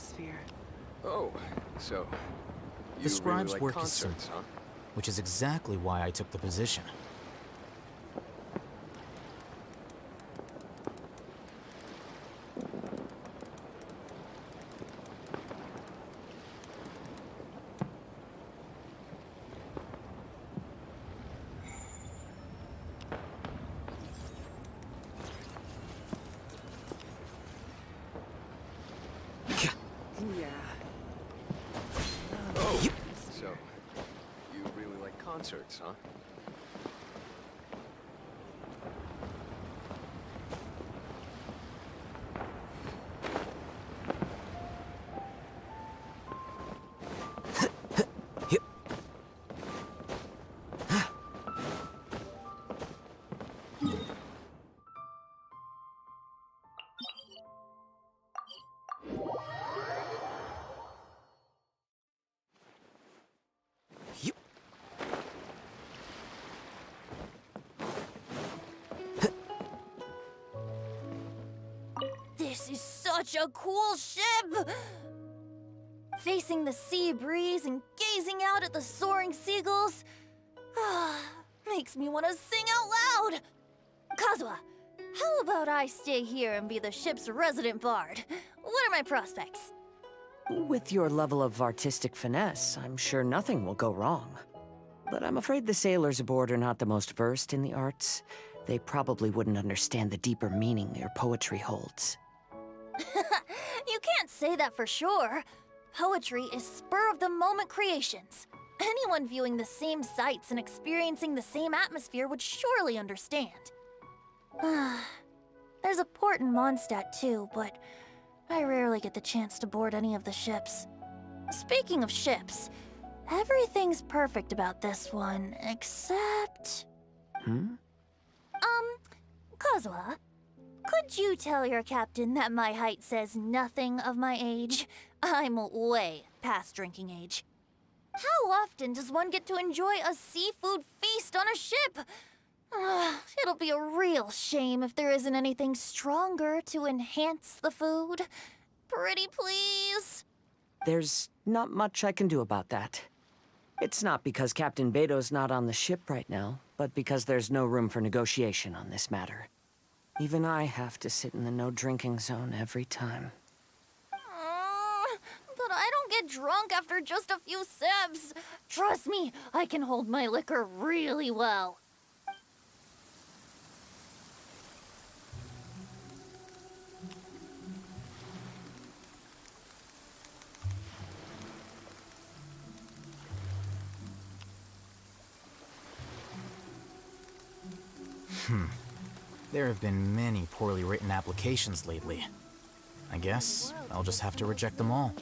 atmosphere. Oh, so you The scribe's really like work concerts, is simple, huh? which is exactly why I took the position. Yeah. Oh, so you really like concerts, huh? This is such a cool ship! Facing the sea breeze and gazing out at the soaring seagulls makes me want to sing out loud! Kazuha, how about I stay here and be the ship's resident bard? What are my prospects? With your level of artistic finesse, I'm sure nothing will go wrong. But I'm afraid the sailors aboard are not the most versed in the arts. They probably wouldn't understand the deeper meaning your poetry holds. You can't say that for sure. Poetry is spur-of-the-moment creations. Anyone viewing the same sights and experiencing the same atmosphere would surely understand. There's a port in Mondstadt too, but I rarely get the chance to board any of the ships. Speaking of ships, everything's perfect about this one, except... Kazuha, could you tell your captain that my height says nothing of my age? I'm way past drinking age. How often does one get to enjoy a seafood feast on a ship? It'll be a real shame if there isn't anything stronger to enhance the food. Pretty please? There's not much I can do about that. It's not because Captain Beto's not on the ship right now, but because there's no room for negotiation on this matter. Even I have to sit in the no-drinking zone every time. But I don't get drunk after just a few sips. Trust me, I can hold my liquor really well. There have been many poorly written applications lately. I guess I'll just have to reject them all.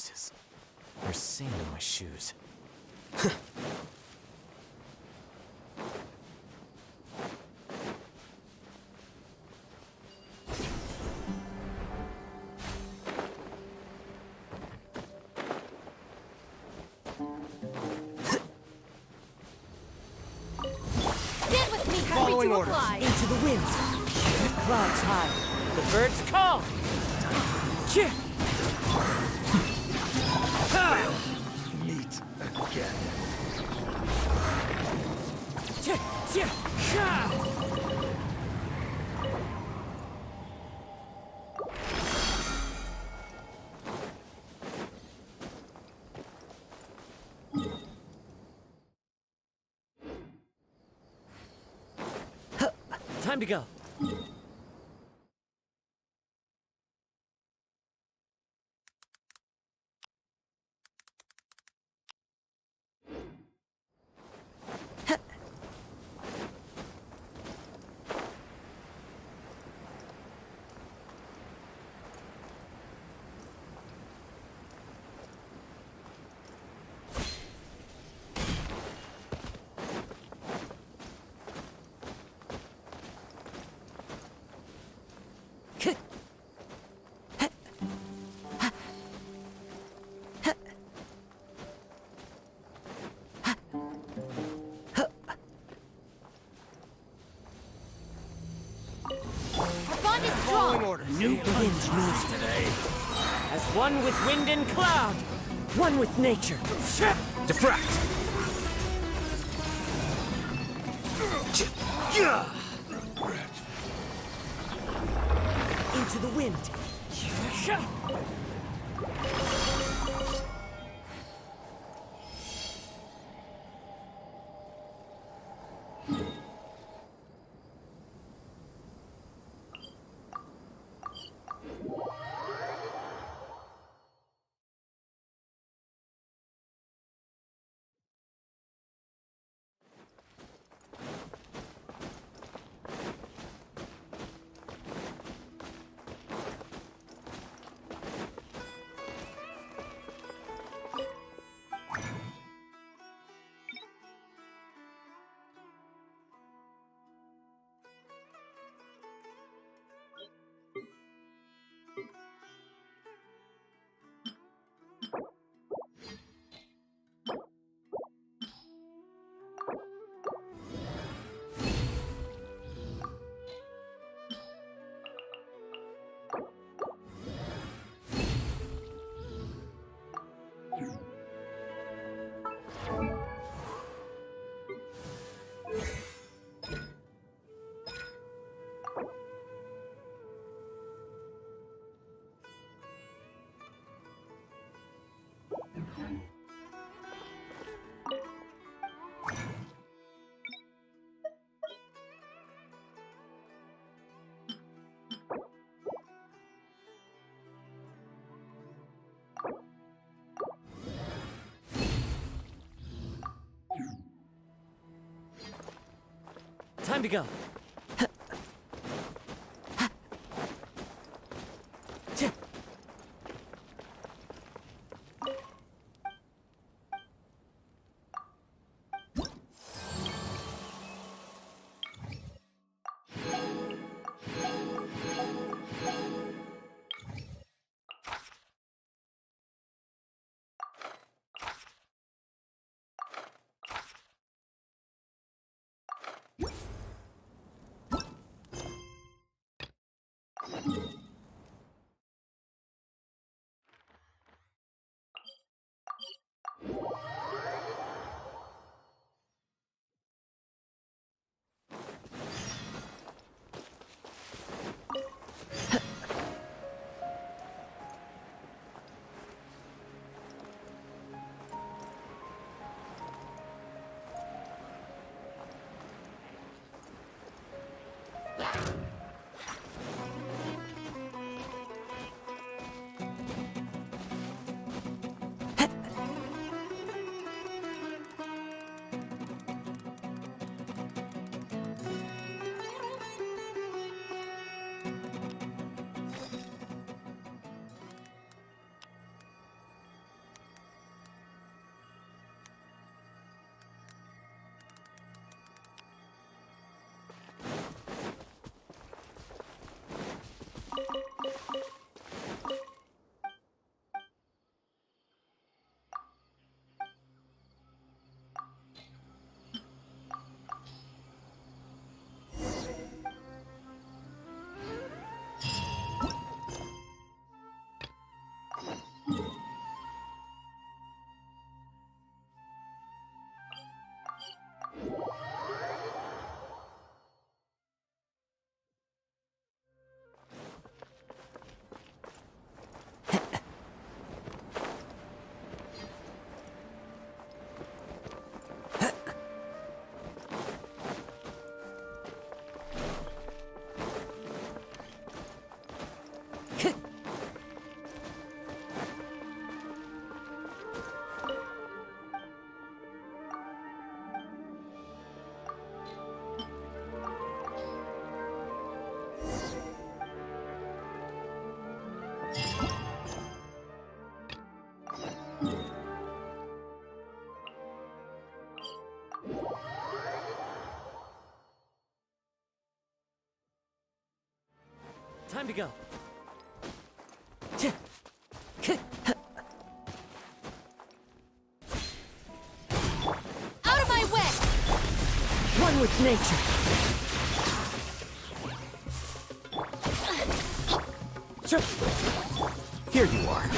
Horses. There's sand in my shoes. Stand with me, Following orders. Into the wind. The clouds high. The birds call. Meet again. Time to go. Following orders. New wind moves today. As one with wind and cloud. One with nature. Diffract. Into the wind. Time to go. Time to go. Out of my way! One with nature. Here you are.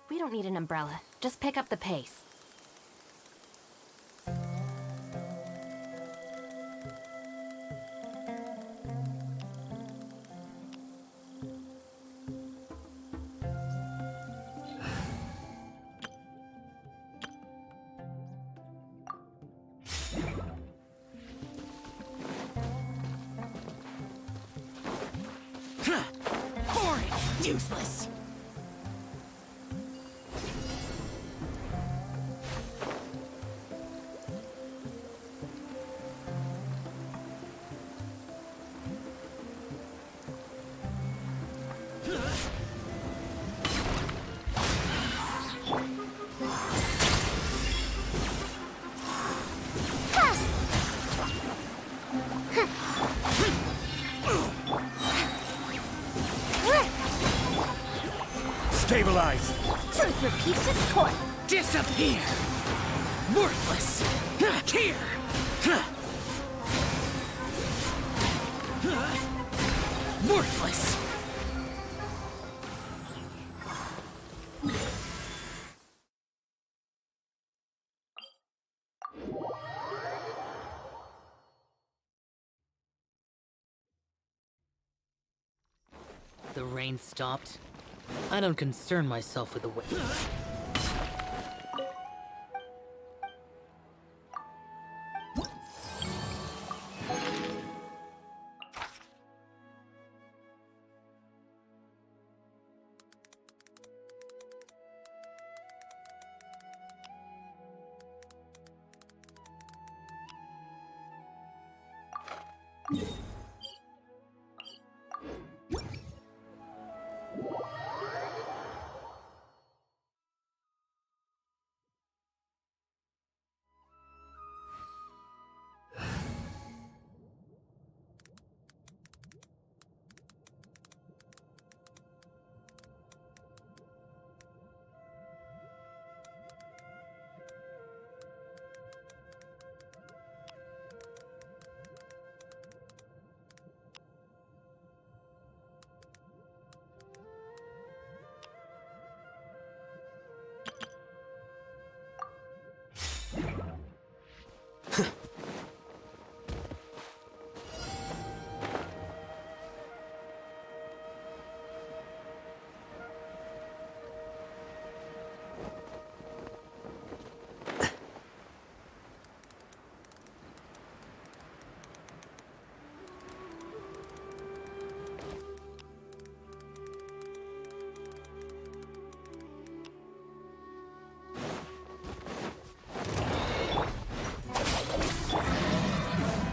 We don't need an umbrella. Just pick up the pace. Boring! Useless! Stabilize! Truth repeats its course. Disappear! Worthless! Here! Worthless! The rain stopped. I don't concern myself with the weather.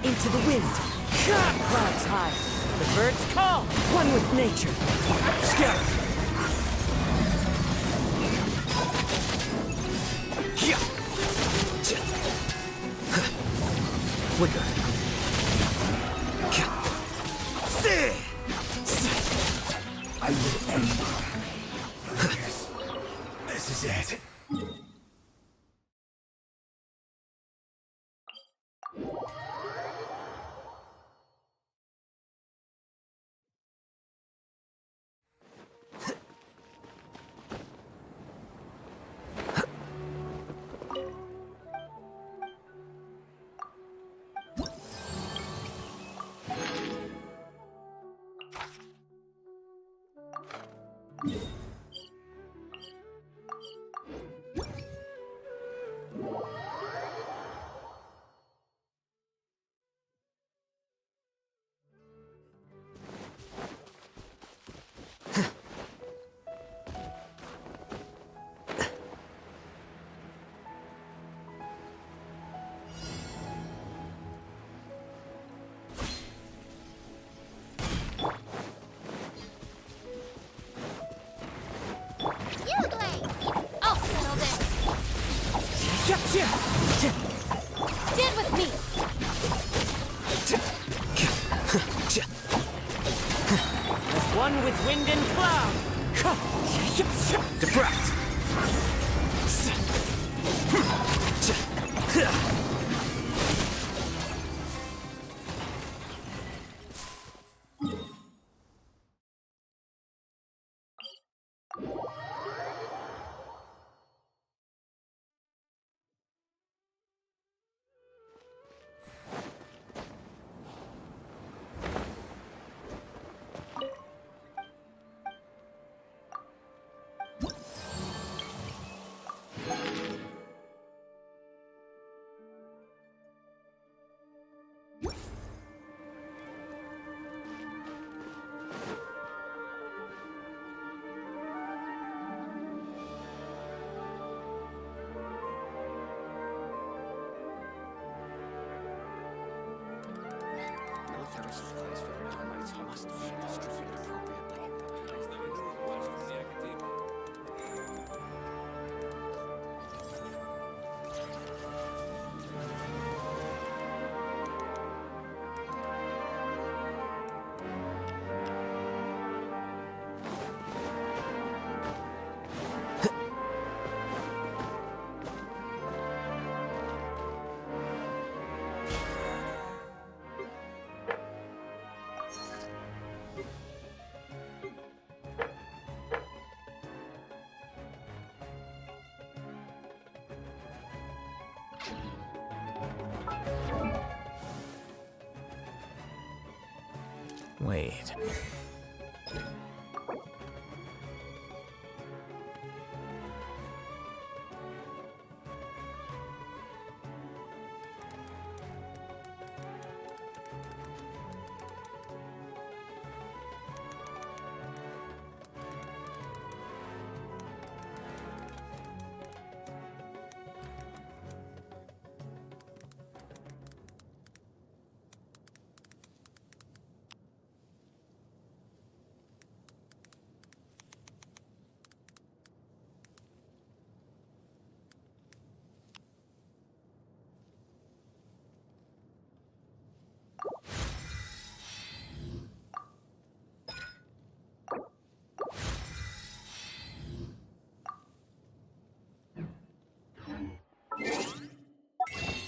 Into the wind. Clouds high. The birds call. One with nature. Scout. Flicker. I will end you. Yes, this is it. Stand with me! One with wind and cloud. Diffract! Military supplies for the Palmites must be distributed appropriately. Wait.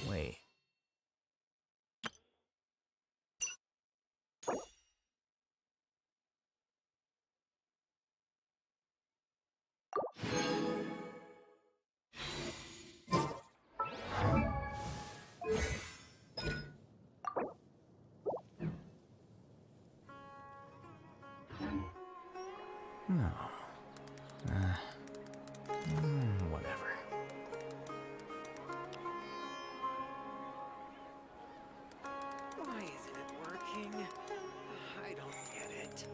Wait. No. Whatever. Why isn't it working? I don't get it.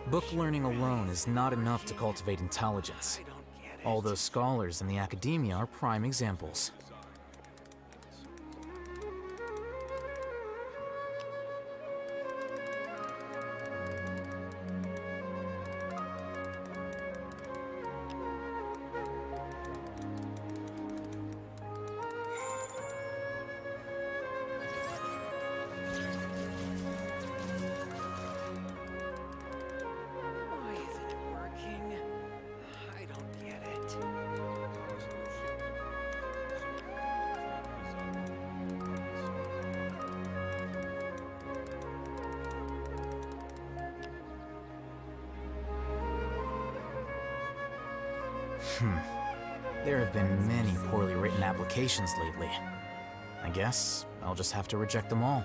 Book learning alone is not enough to cultivate intelligence. All those scholars in the academia are prime examples. Why isn't it working? I don't get it. There have been many poorly written applications lately. I guess I'll just have to reject them all.